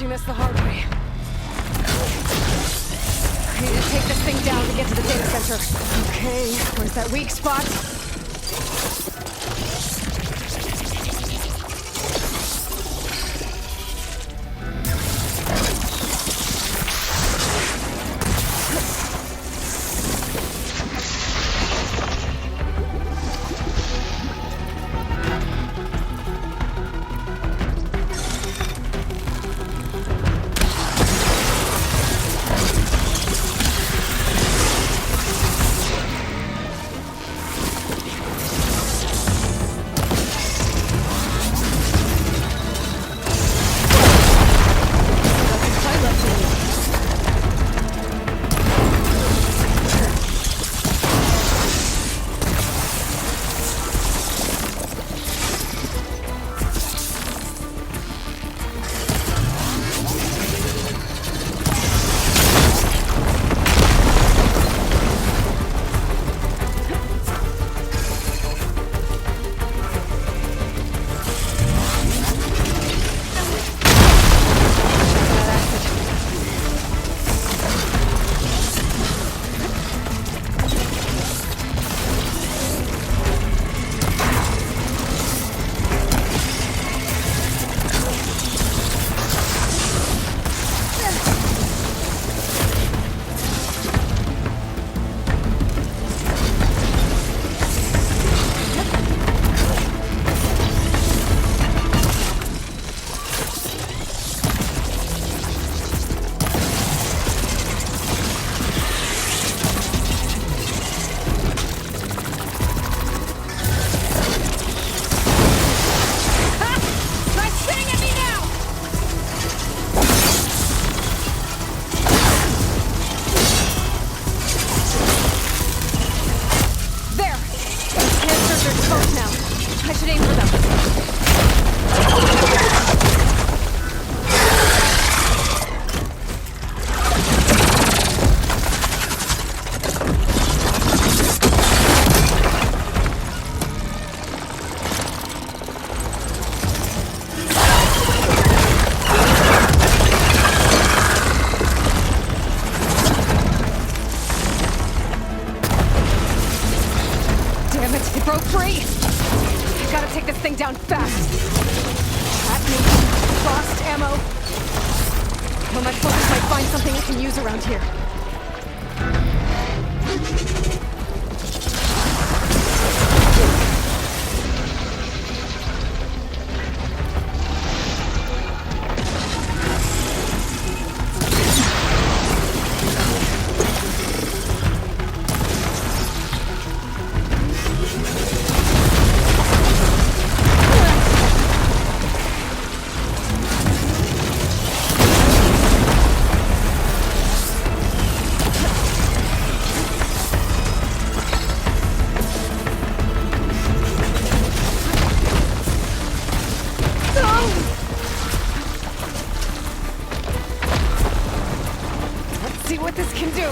This the hard way. I need to take this thing down to get to the data center. Okay, where's that weak spot? Well, my focus might find something I can use around here. See what this can do.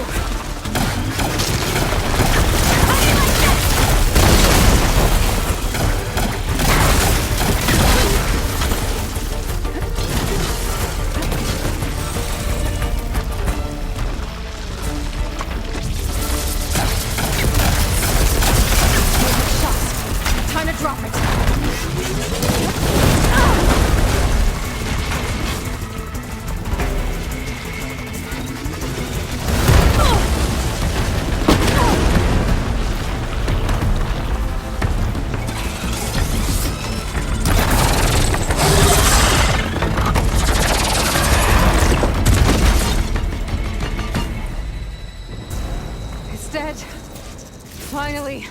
Shot. Time to drop it. It's dead. Finally.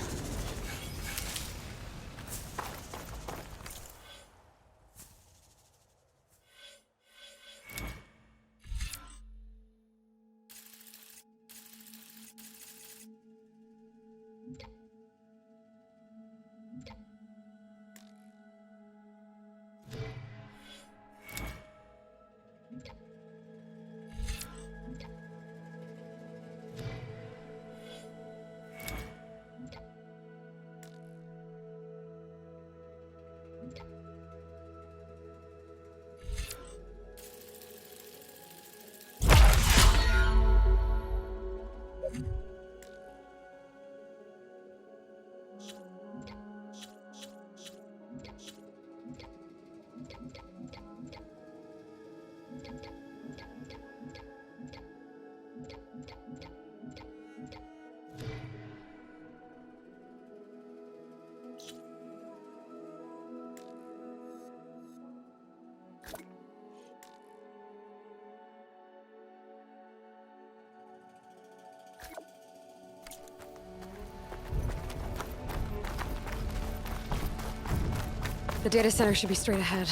The data center should be straight ahead.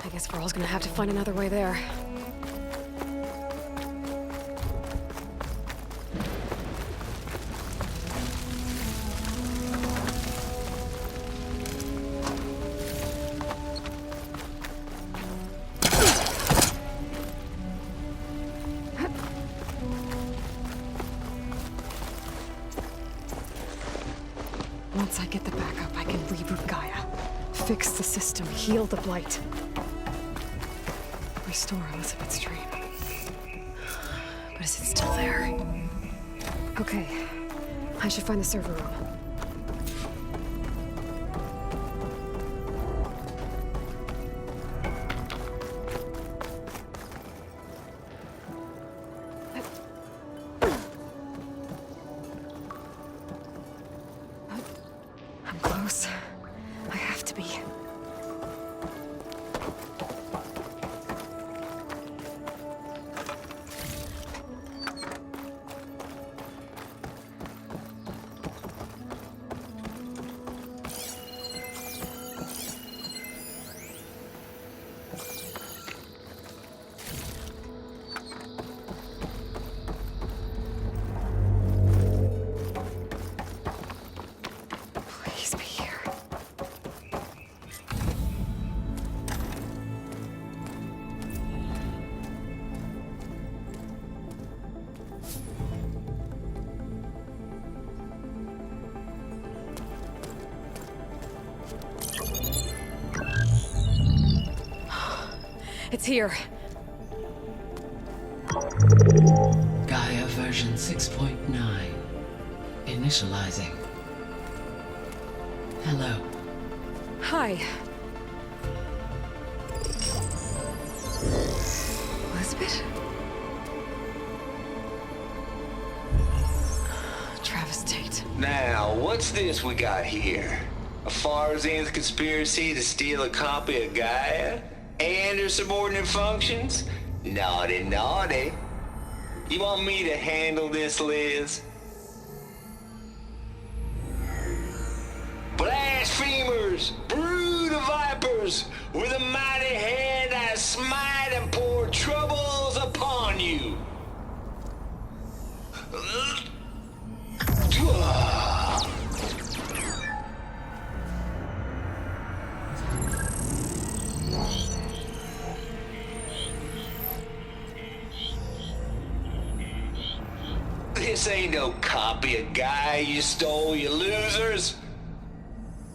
I guess we're all gonna have to find another way there. Once I get the backup, I can reboot Gaia. Fix the system, heal the blight. Restore Elizabeth's dream. But is it still there? Okay, I should find the server room. I'm close. I have to be. Please be here. It's here. Gaia version 6.9. Initializing. Hello. Hi. Elizabeth? it? Travis Tate. Now, what's this we got here? A Farzan's conspiracy to steal a copy of Gaia? And her subordinate functions? Naughty, naughty. You want me to handle this, Liz? Blasphemers! Brood of vipers! With a mighty hand I smite and pour troubles upon you! This ain't no copy of Gaia you stole, you losers.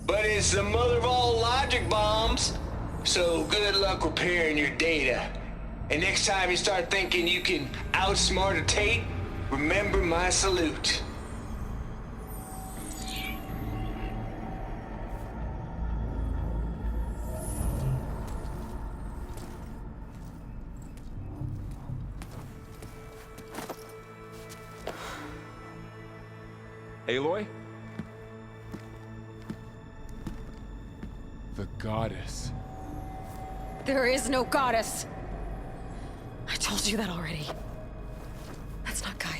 But it's the mother of all logic bombs. So good luck repairing your data. And next time you start thinking you can outsmart a Tate, remember my salute. Aloy? The goddess. There is no goddess. I told you that already. That's not Gaia.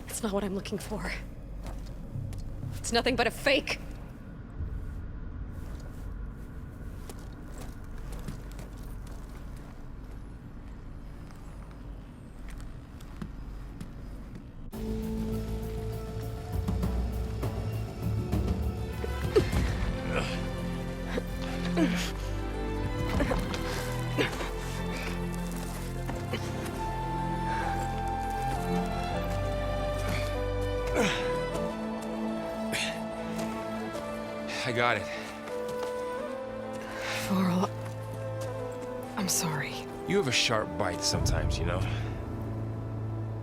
It's not what I'm looking for. It's nothing but a fake. I got it. Varl, I'm sorry. You have a sharp bite sometimes, you know?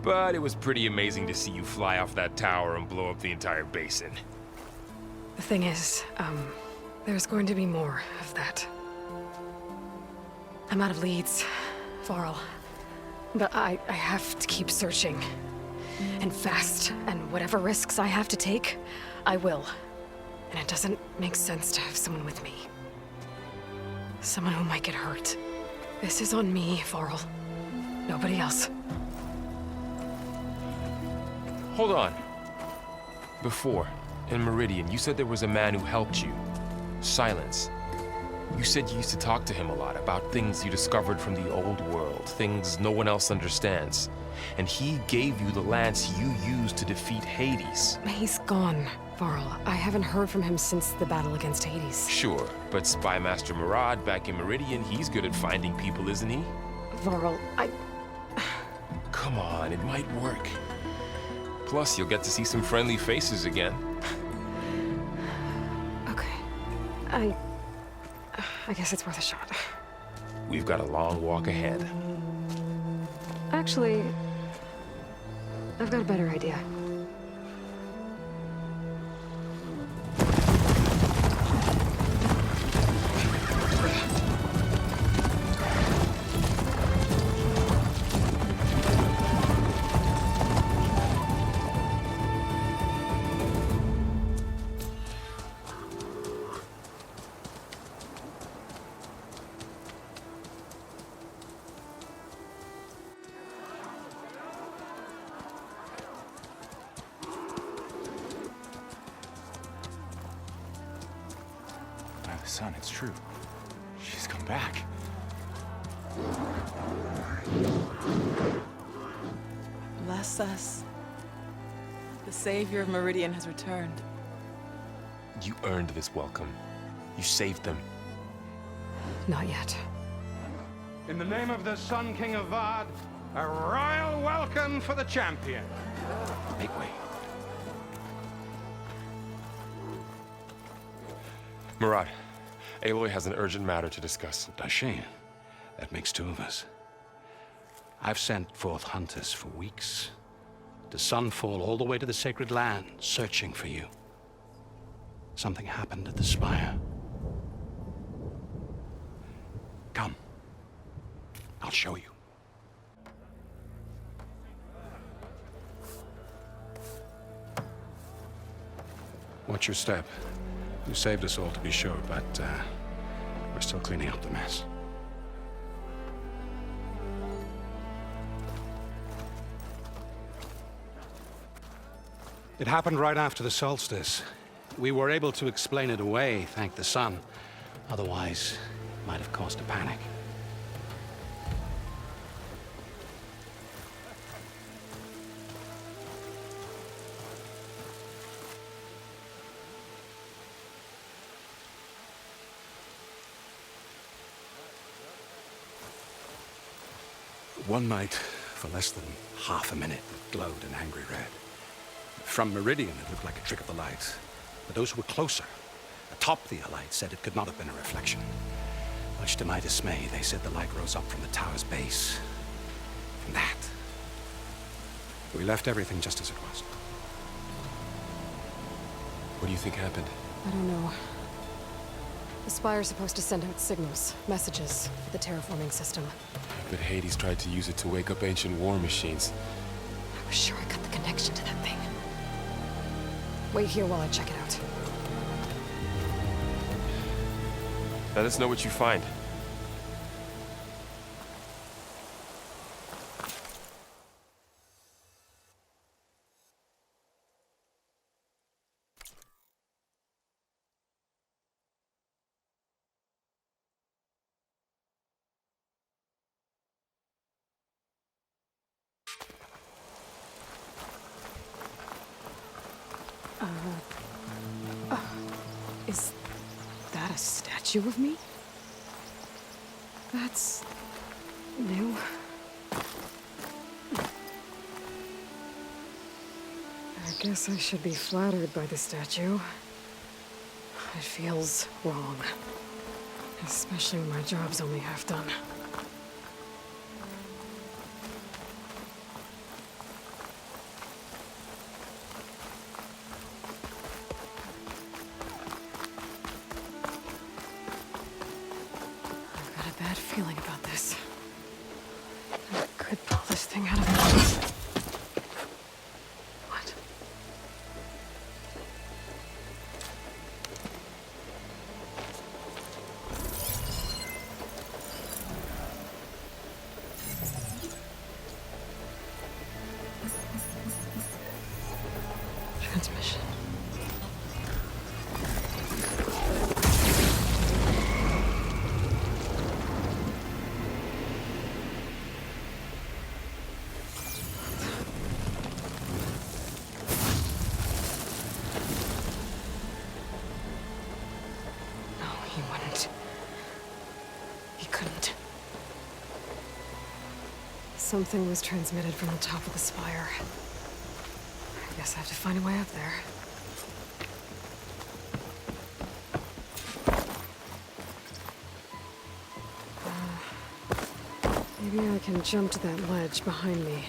But it was pretty amazing to see you fly off that tower and blow up the entire basin. The thing is, there's going to be more of that. I'm out of leads, Varl. But I have to keep searching. And fast, and whatever risks I have to take, I will. And it doesn't make sense to have someone with me. Someone who might get hurt. This is on me, Varl. Nobody else. Hold on. Before, in Meridian, you said there was a man who helped you. Silence. You said you used to talk to him a lot about things you discovered from the old world, things no one else understands. And he gave you the lance you used to defeat Hades. He's gone, Varl. I haven't heard from him since the battle against Hades. Sure, but Spy Master Murad back in Meridian, he's good at finding people, isn't he? Varl, Come on, it might work. Plus, you'll get to see some friendly faces again. Okay. I guess it's worth a shot. We've got a long walk ahead. Actually, I've got a better idea. Son, it's true. She's come back. Bless us. The savior of Meridian has returned. You earned this welcome. You saved them. Not yet. In the name of the Sun King of Vard, a royal welcome for the champion. Make way. Murad, Aloy has an urgent matter to discuss. Dashane, that makes two of us. I've sent forth hunters for weeks, to Sunfall all the way to the Sacred Land, searching for you. Something happened at the Spire. Come. I'll show you. Watch your step. You saved us all, to be sure, but we're still cleaning up the mess. It happened right after the solstice. We were able to explain it away, thank the sun. Otherwise, it might have caused a panic. One night, for less than half a minute, it glowed an angry red. From Meridian, it looked like a trick of the light. But those who were closer, atop the light, said it could not have been a reflection. Much to my dismay, they said the light rose up from the tower's base. From that. We left everything just as it was. What do you think happened? I don't know. The Spire's supposed to send out signals, messages, for the terraforming system. But Hades tried to use it to wake up ancient war machines. I was sure I got the connection to that thing. Wait here while I check it out. Let us know what you find. Is that a statue of me? That's new. I guess I should be flattered by the statue. It feels wrong. Especially when my job's only half done. Bad feeling about this. I could pull this thing out of me. What? Transmission. He wouldn't. He couldn't. Something was transmitted from the top of the spire. I guess I have to find a way up there. Maybe I can jump to that ledge behind me.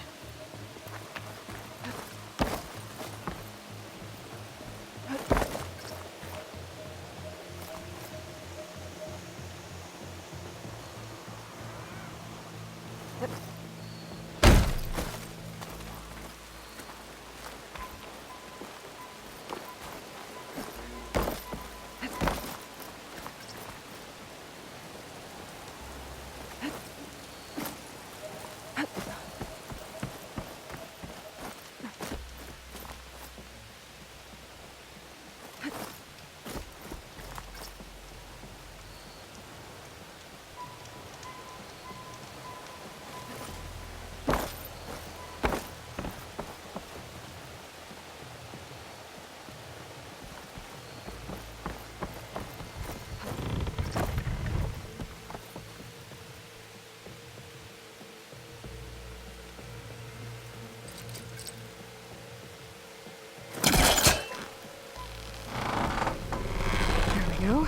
Go.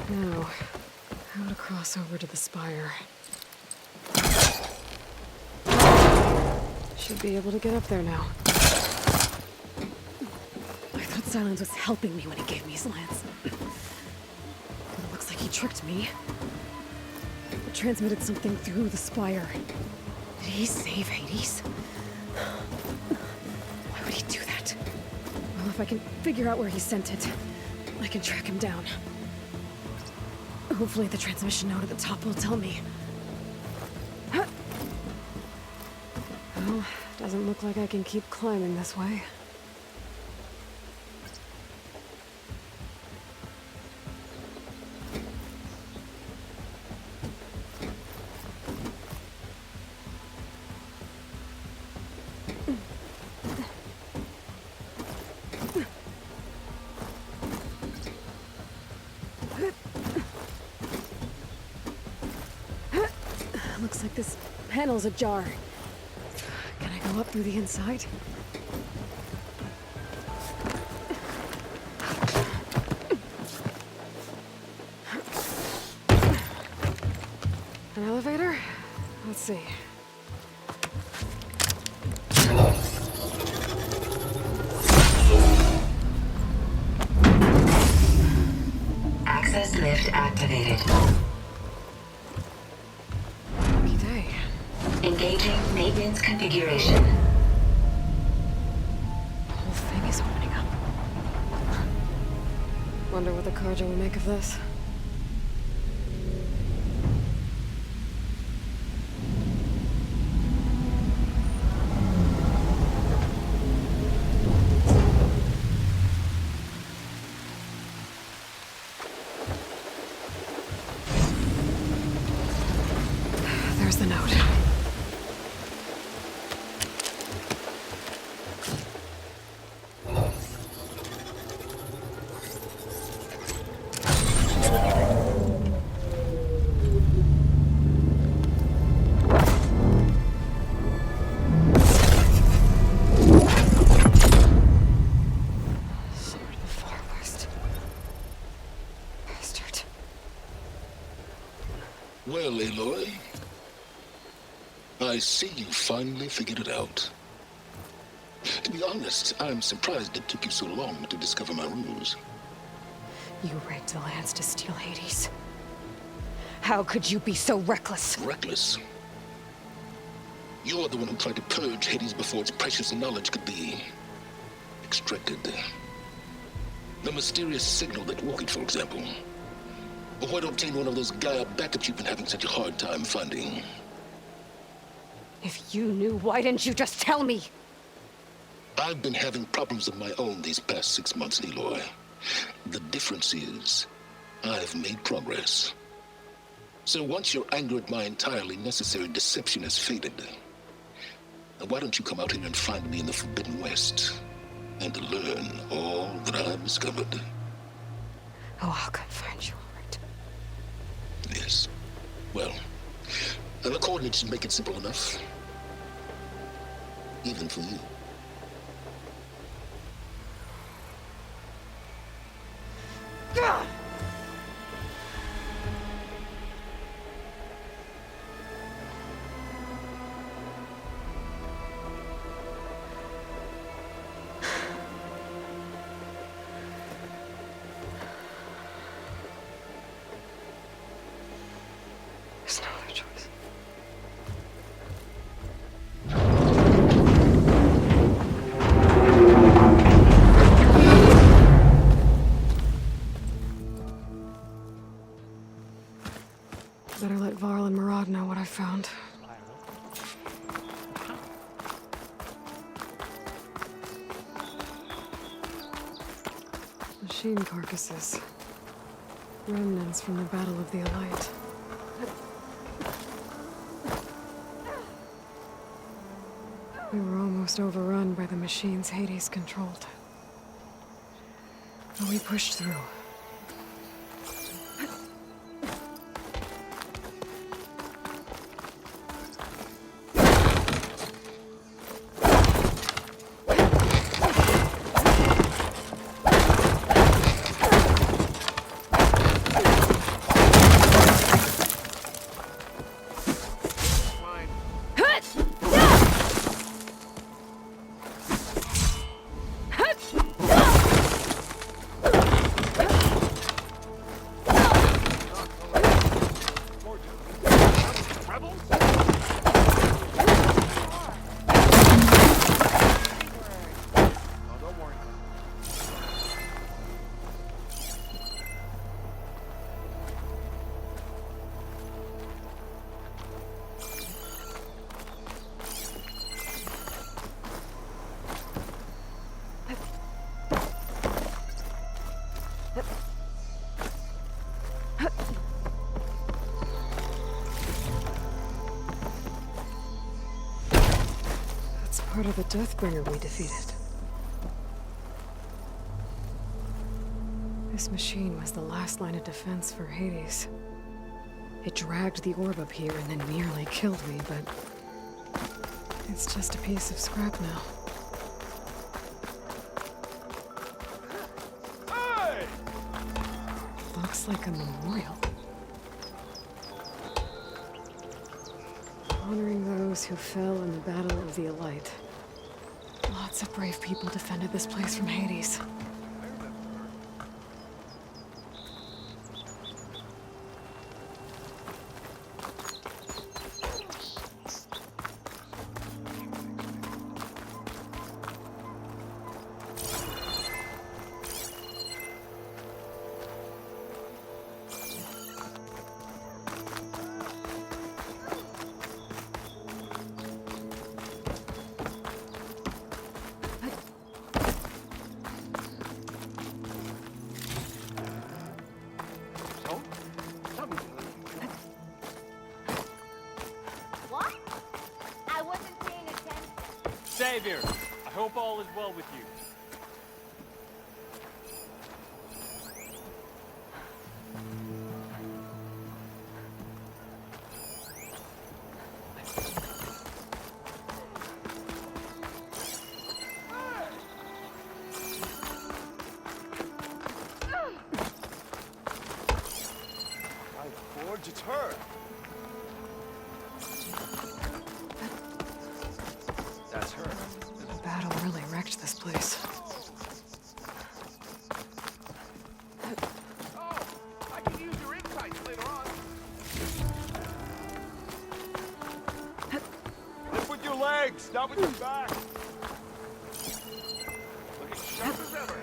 Now, how to cross over to the spire. Should be able to get up there now. I thought Silence was helping me when he gave me his lance. It looks like he tricked me. It transmitted something through the spire. Did he save Hades? Why would he do that? Well, if I can figure out where he sent it, I can track him down. Hopefully the transmission note at the top will tell me. Well, doesn't look like I can keep climbing this way. Looks like this panel's ajar. Can I go up through the inside? An elevator? Let's see. Access lift activated. Lucky day. Engaging maintenance configuration. The whole thing is opening up. Wonder what the Carja will make of this. There's the note. Sword of the Far West. Bastard. Well, Aloy, I see you finally figured it out. To be honest, I'm surprised it took you so long to discover my ruse. You rigged the lands to steal Hades. How could you be so reckless? Reckless? You're the one who tried to purge Hades before its precious knowledge could be extracted. The mysterious signal that woke it, for example. Or why to obtain one of those Gaia backups you've been having such a hard time finding. If you knew, why didn't you just tell me? I've been having problems of my own these past 6 months, Aloy. The difference is, I've made progress. So once your anger at my entirely necessary deception has faded, why don't you come out here and find me in the Forbidden West, and learn all that I've discovered? Oh, I'll come find you, all right. Yes. Well, the coordinates should make it simple enough. Even for you. There's no other choice. Better let Varl and Murad know what I found. Machine carcasses. Remnants from the Battle of the Elite. We were almost overrun by the machines Hades controlled. But we pushed through. part of the Deathbringer we defeated. This machine was the last line of defense for Hades. It dragged the orb up here and then nearly killed me, but it's just a piece of scrap now. Hey! Looks like a memorial. Honoring those who fell in the Battle of the Elite. Lots of brave people defended this place from Hades. Savior, I hope all is well with you. My lord, it's her. That's her. The battle really wrecked this place. Oh, I can use your insights later on. Lift with your legs, not with your back. Looking sharp as ever.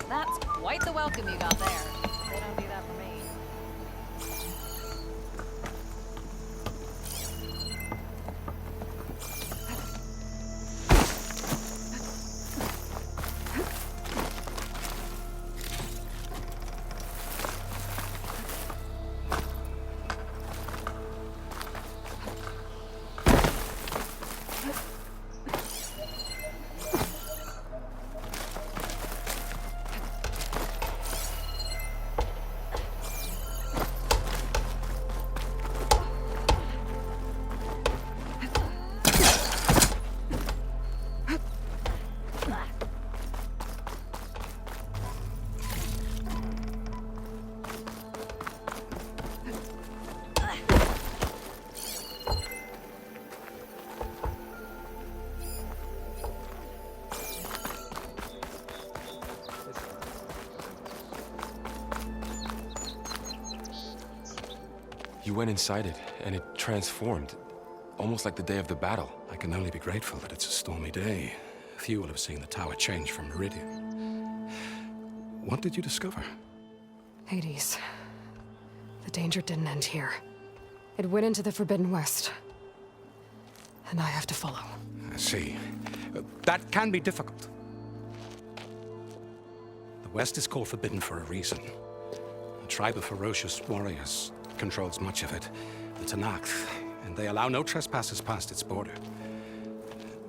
That's quite the welcome you got there. They don't do that for me. You went inside it, and it transformed, almost like the day of the battle. I can only be grateful that it's a stormy day. Few will have seen the tower change from Meridian. What did you discover? Hades. The danger didn't end here. It went into the Forbidden West. And I have to follow. I see. That can be difficult. The West is called Forbidden for a reason. A tribe of ferocious warriors controls much of it, the Tenakth, and they allow no trespassers past its border.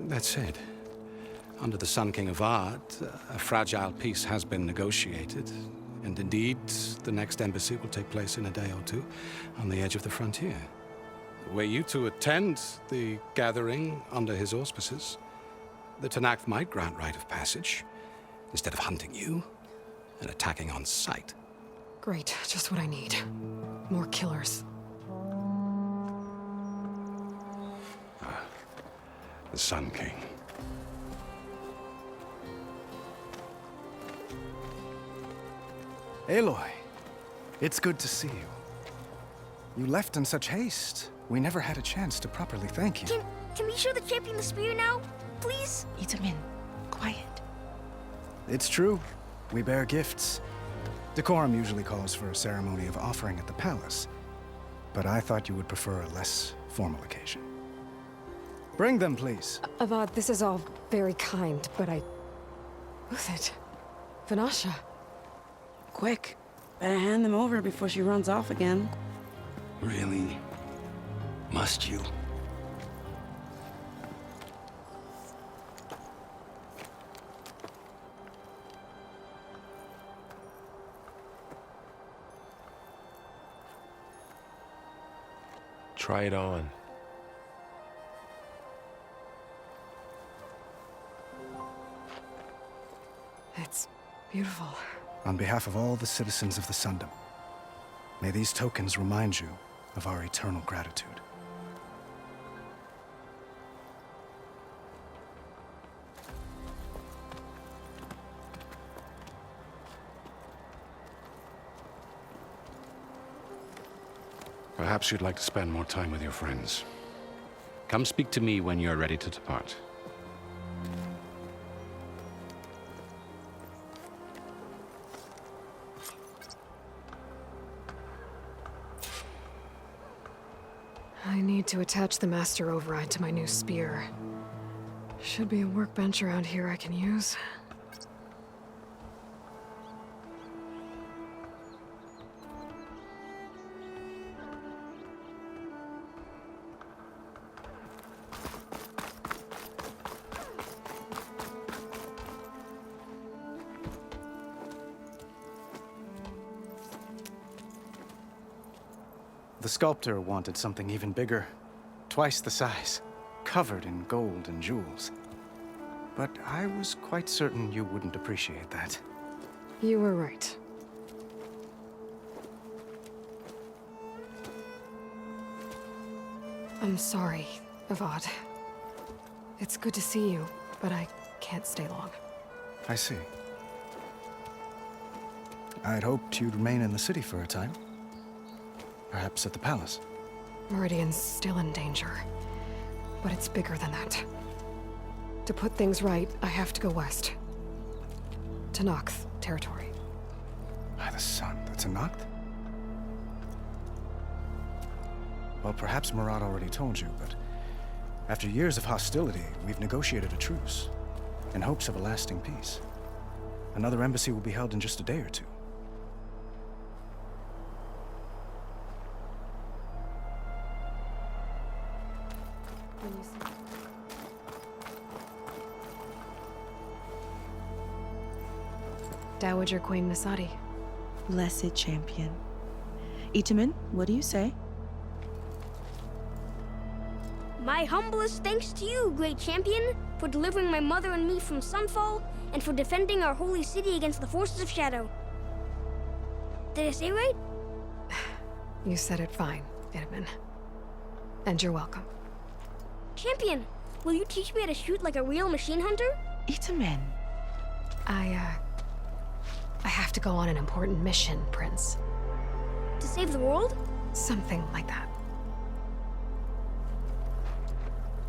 That said, under the Sun King of Ard, a fragile peace has been negotiated, and indeed, the next embassy will take place in a day or two on the edge of the frontier. Were you to attend the gathering under his auspices, the Tenakth might grant right of passage, instead of hunting you and attacking on sight. Great, just what I need. More killers. The Sun King. Aloy, it's good to see you. You left in such haste. We never had a chance to properly thank you. Can we show the champion the spear now, please? Itamin, quiet. It's true. We bear gifts. Decorum usually calls for a ceremony of offering at the palace, but I thought you would prefer a less formal occasion. Bring them, please. Avad, this is all very kind, but Who's it? Vanasha. Quick. Better hand them over before she runs off again. Really? Must you? Try it on. It's beautiful. On behalf of all the citizens of the Sundom, may these tokens remind you of our eternal gratitude. Perhaps you'd like to spend more time with your friends. Come speak to me when you're ready to depart. I need to attach the master override to my new spear. Should be a workbench around here I can use. The sculptor wanted something even bigger, twice the size, covered in gold and jewels. But I was quite certain you wouldn't appreciate that. You were right. I'm sorry, Avad. It's good to see you, but I can't stay long. I see. I'd hoped you'd remain in the city for a time. Perhaps at the palace. Meridian's still in danger, but it's bigger than that. To put things right, I have to go west. To Noct territory. By the sun, that's a Noct? Well, perhaps Murad already told you, but after years of hostility, we've negotiated a truce, in hopes of a lasting peace. Another embassy will be held in just a day or two. Dowager Queen Nasadi. Blessed champion. Itamen, what do you say? My humblest thanks to you, great champion, for delivering my mother and me from Sunfall, and for defending our holy city against the forces of Shadow. Did I say right? You said it fine, Itamen. And you're welcome. Champion, will you teach me how to shoot like a real machine hunter? Itamen. I have to go on an important mission, Prince. To save the world? Something like that.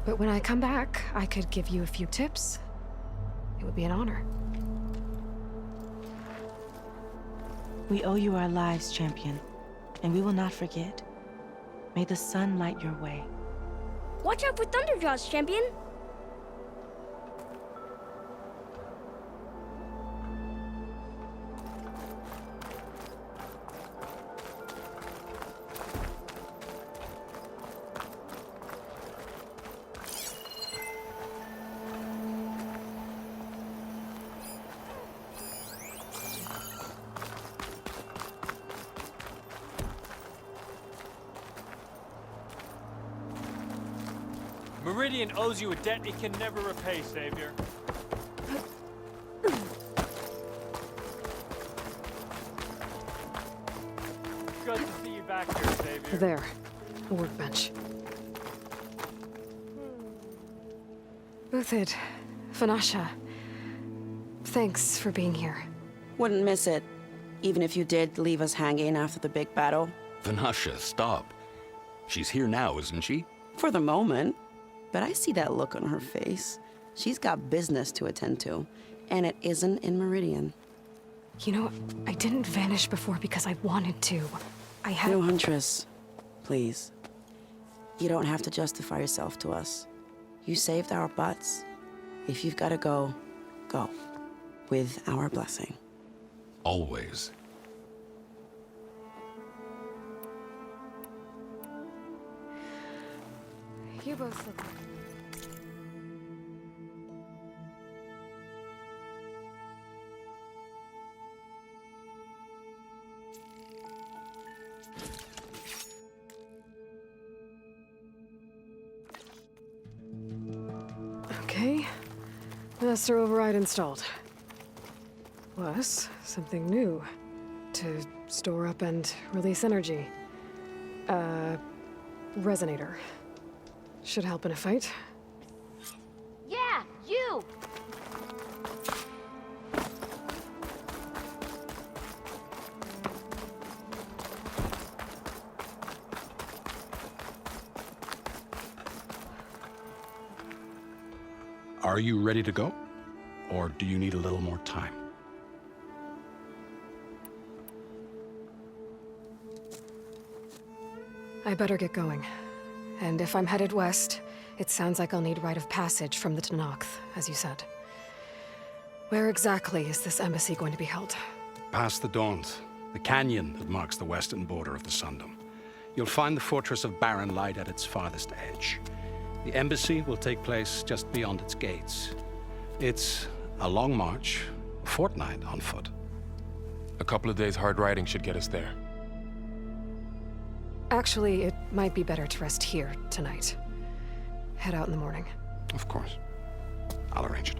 But when I come back, I could give you a few tips. It would be an honor. We owe you our lives, champion, and we will not forget. May the sun light your way. Watch out for Thunderjaws, champion! Meridian owes you a debt it can never repay, Savior. Good to see you back here, Savior. There. A workbench. Uthid, Vanasha, thanks for being here. Wouldn't miss it, even if you did leave us hanging after the big battle. Vanasha, stop. She's here now, isn't she? For the moment. But I see that look on her face. She's got business to attend to, and it isn't in Meridian. You know, I didn't vanish before because I wanted to. I had... No, Huntress. Please. You don't have to justify yourself to us. You saved our butts. If you've got to go, go. With our blessing. Always. You both look. Okay. Master override installed. Plus, something new. To store up and release energy. Resonator. Should help in a fight. Yeah, you! Are you ready to go? Or do you need a little more time? I better get going. And if I'm headed west, it sounds like I'll need rite of passage from the Tenakth, as you said. Where exactly is this embassy going to be held? Past the Daunt, the canyon that marks the western border of the Sundom. You'll find the fortress of Barren Light at its farthest edge. The embassy will take place just beyond its gates. It's a long march, a fortnight on foot. A couple of days hard riding should get us there. Actually, it might be better to rest here tonight. Head out in the morning. Of course. I'll arrange it.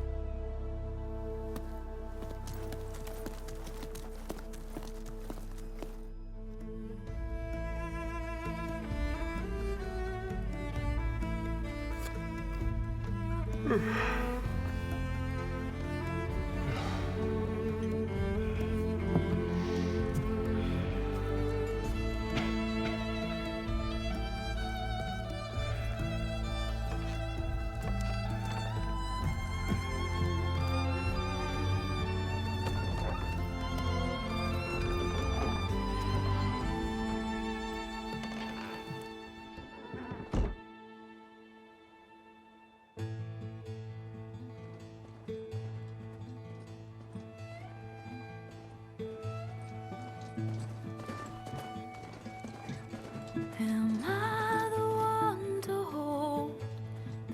Am I the one to hold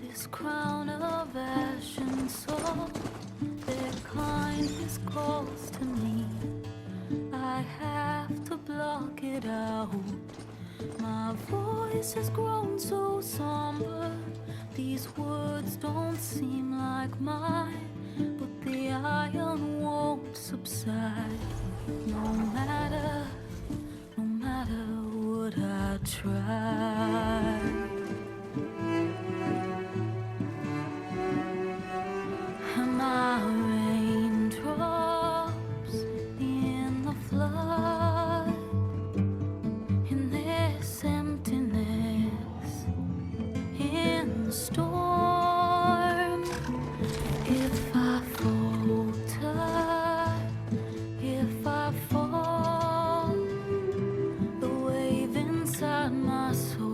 this crown of ash and soul? Their kindness calls to me. I have to block it out. My voice has grown so somber. These words don't seem like mine, but the iron won't subside. No matter what I try. And my raindrops in the flood, in this emptiness, in the storm. If I falter, if I fall, the wave inside my soul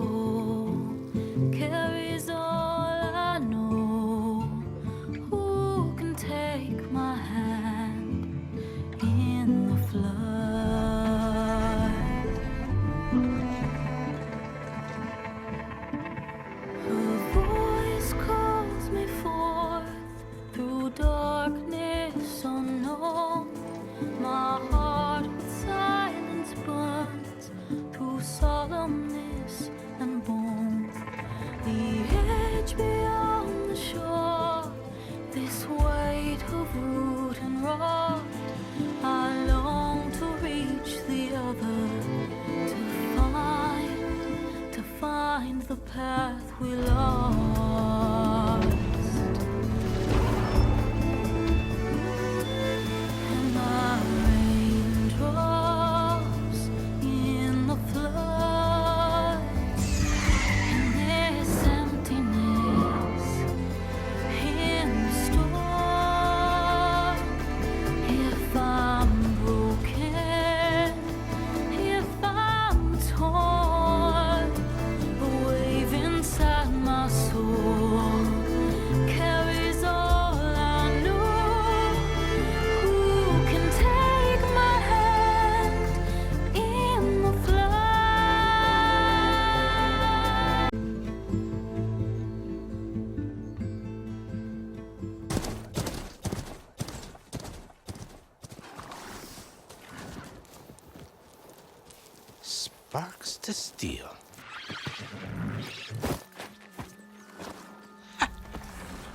Sparks to steel.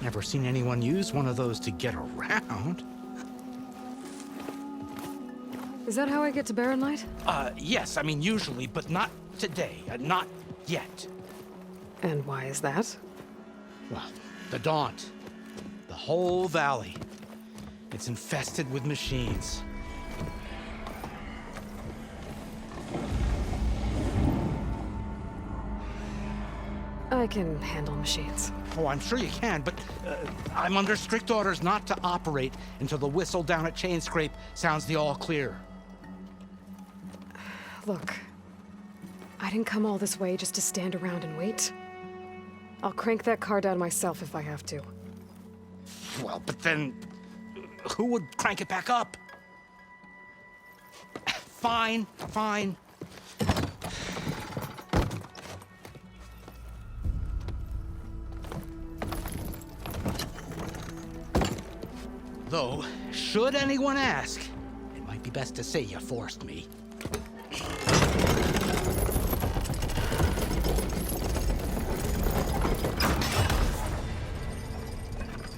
Never seen anyone use one of those to get around. Is that how I get to Barren Light? Yes, I mean usually, but not today. Not yet. And why is that? Well, the Daunt. The whole valley. It's infested with machines. I can handle machines. Oh, I'm sure you can, but I'm under strict orders not to operate until the whistle down at Chainscrape sounds the all clear. Look, I didn't come all this way just to stand around and wait. I'll crank that car down myself if I have to. Well, but then who would crank it back up? Fine, fine. Though, should anyone ask, it might be best to say you forced me.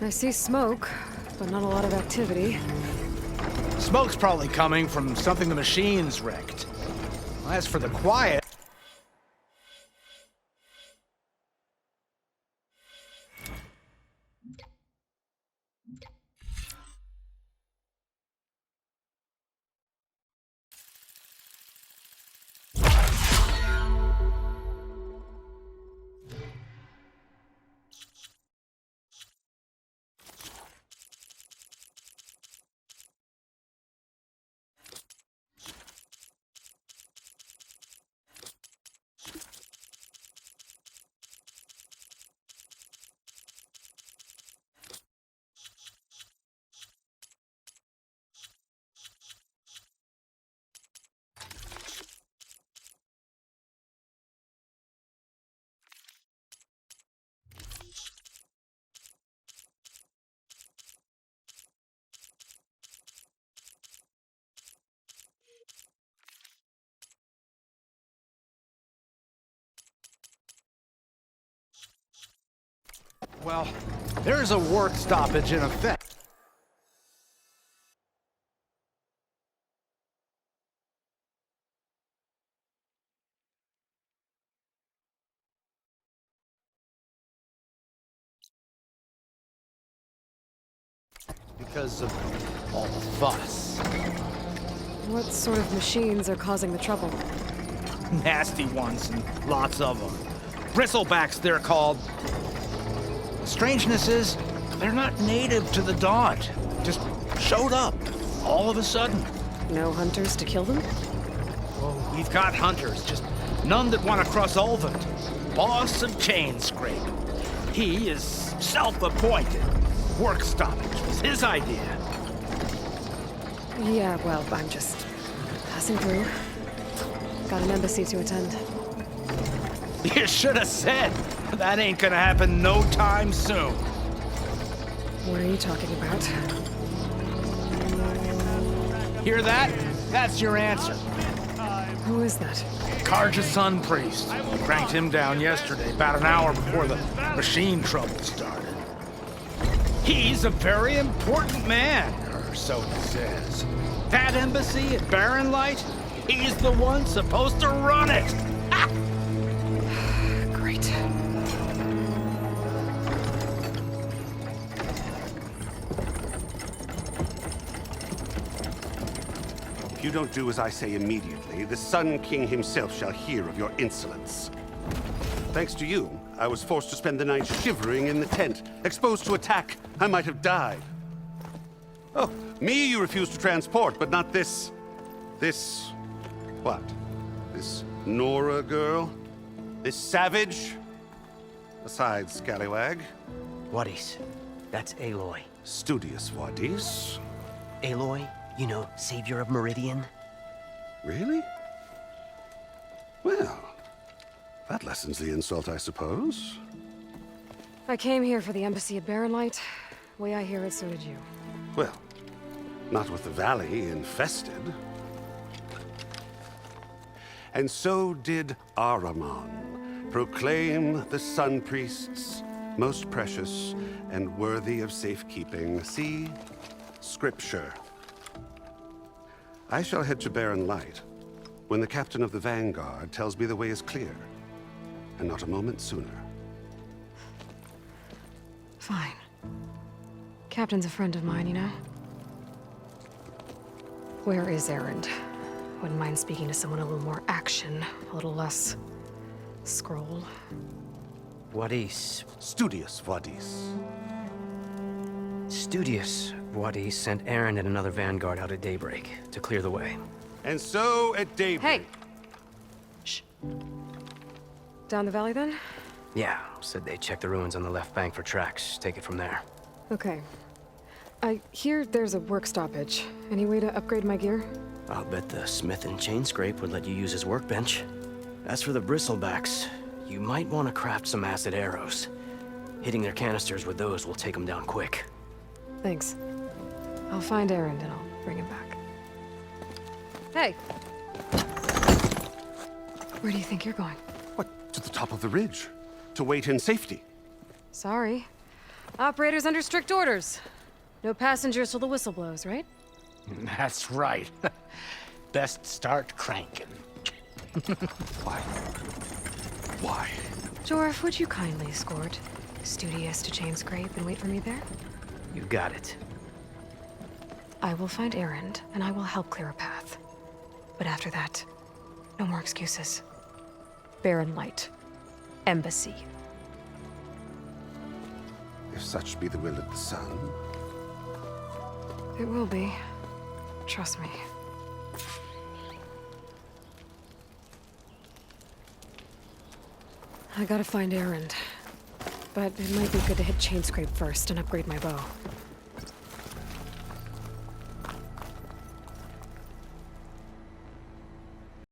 I see smoke, but not a lot of activity. Smoke's probably coming from something the machines wrecked. As for the quiet... Well, there's a work stoppage in effect. Because of all the fuss. What sort of machines are causing the trouble? Nasty ones, and lots of them. Bristlebacks, they're called. The strangeness is, they're not native to the Daunt. Just showed up, all of a sudden. No hunters to kill them? Oh, we've got hunters, just none that want to cross Ulvund. Boss of Chainscrape. He is self-appointed. Work stoppage was his idea. Yeah, well, I'm just passing through. Got an embassy to attend. You should have said. That ain't gonna happen no time soon. What are you talking about? Hear that? That's your answer. Who is that? Karja's son priest. Cranked him down yesterday, about an hour before the machine trouble started. He's a very important man, or so he says. That embassy at Barren Light, he's the one supposed to run it. Ha! Great. If you don't do as I say immediately, the Sun King himself shall hear of your insolence. Thanks to you, I was forced to spend the night shivering in the tent. Exposed to attack, I might have died. Oh, me you refuse to transport, but not this... what? This Nora girl? This savage? Besides, scallywag. Wadis. That's Aloy. Studious Wadis. Aloy, you know, savior of Meridian. Really? Well, that lessens the insult, I suppose. I came here for the embassy at Barren Light. Way I hear it, so did you. Well, not with the valley infested. And so did Ahriman, proclaim the Sun Priests most precious and worthy of safekeeping. See Scripture. I shall head to Barren Light when the captain of the Vanguard tells me the way is clear, and not a moment sooner. Fine. Captain's a friend of mine, you know? Where is Erend? Wouldn't mind speaking to someone a little more action, a little less scroll. Wadis. Studious Wadis. Studious Wadis sent Erend and another vanguard out at daybreak to clear the way. And so at daybreak... Hey! Shh. Down the valley, then? Yeah, said they checked the ruins on the left bank for tracks. Take it from there. Okay. I hear there's a work stoppage. Any way to upgrade my gear? I'll bet the smith and chain scrape would let you use his workbench. As for the bristlebacks, you might want to craft some acid arrows. Hitting their canisters with those will take them down quick. Thanks. I'll find Erend and I'll bring him back. Hey! Where do you think you're going? What? To the top of the ridge. To wait in safety. Sorry. Operator's under strict orders. No passengers till the whistle blows, right? That's right. Best start cranking. Why? Why? Jorf, would you kindly escort Studious to Chain Scrape and wait for me there? You got it. I will find Erend, and I will help clear a path. But after that, no more excuses. Barren Light. Embassy. If such be the will of the sun. It will be. Trust me. I gotta find Erend. But it might be good to hit Chain Scrape first and upgrade my bow.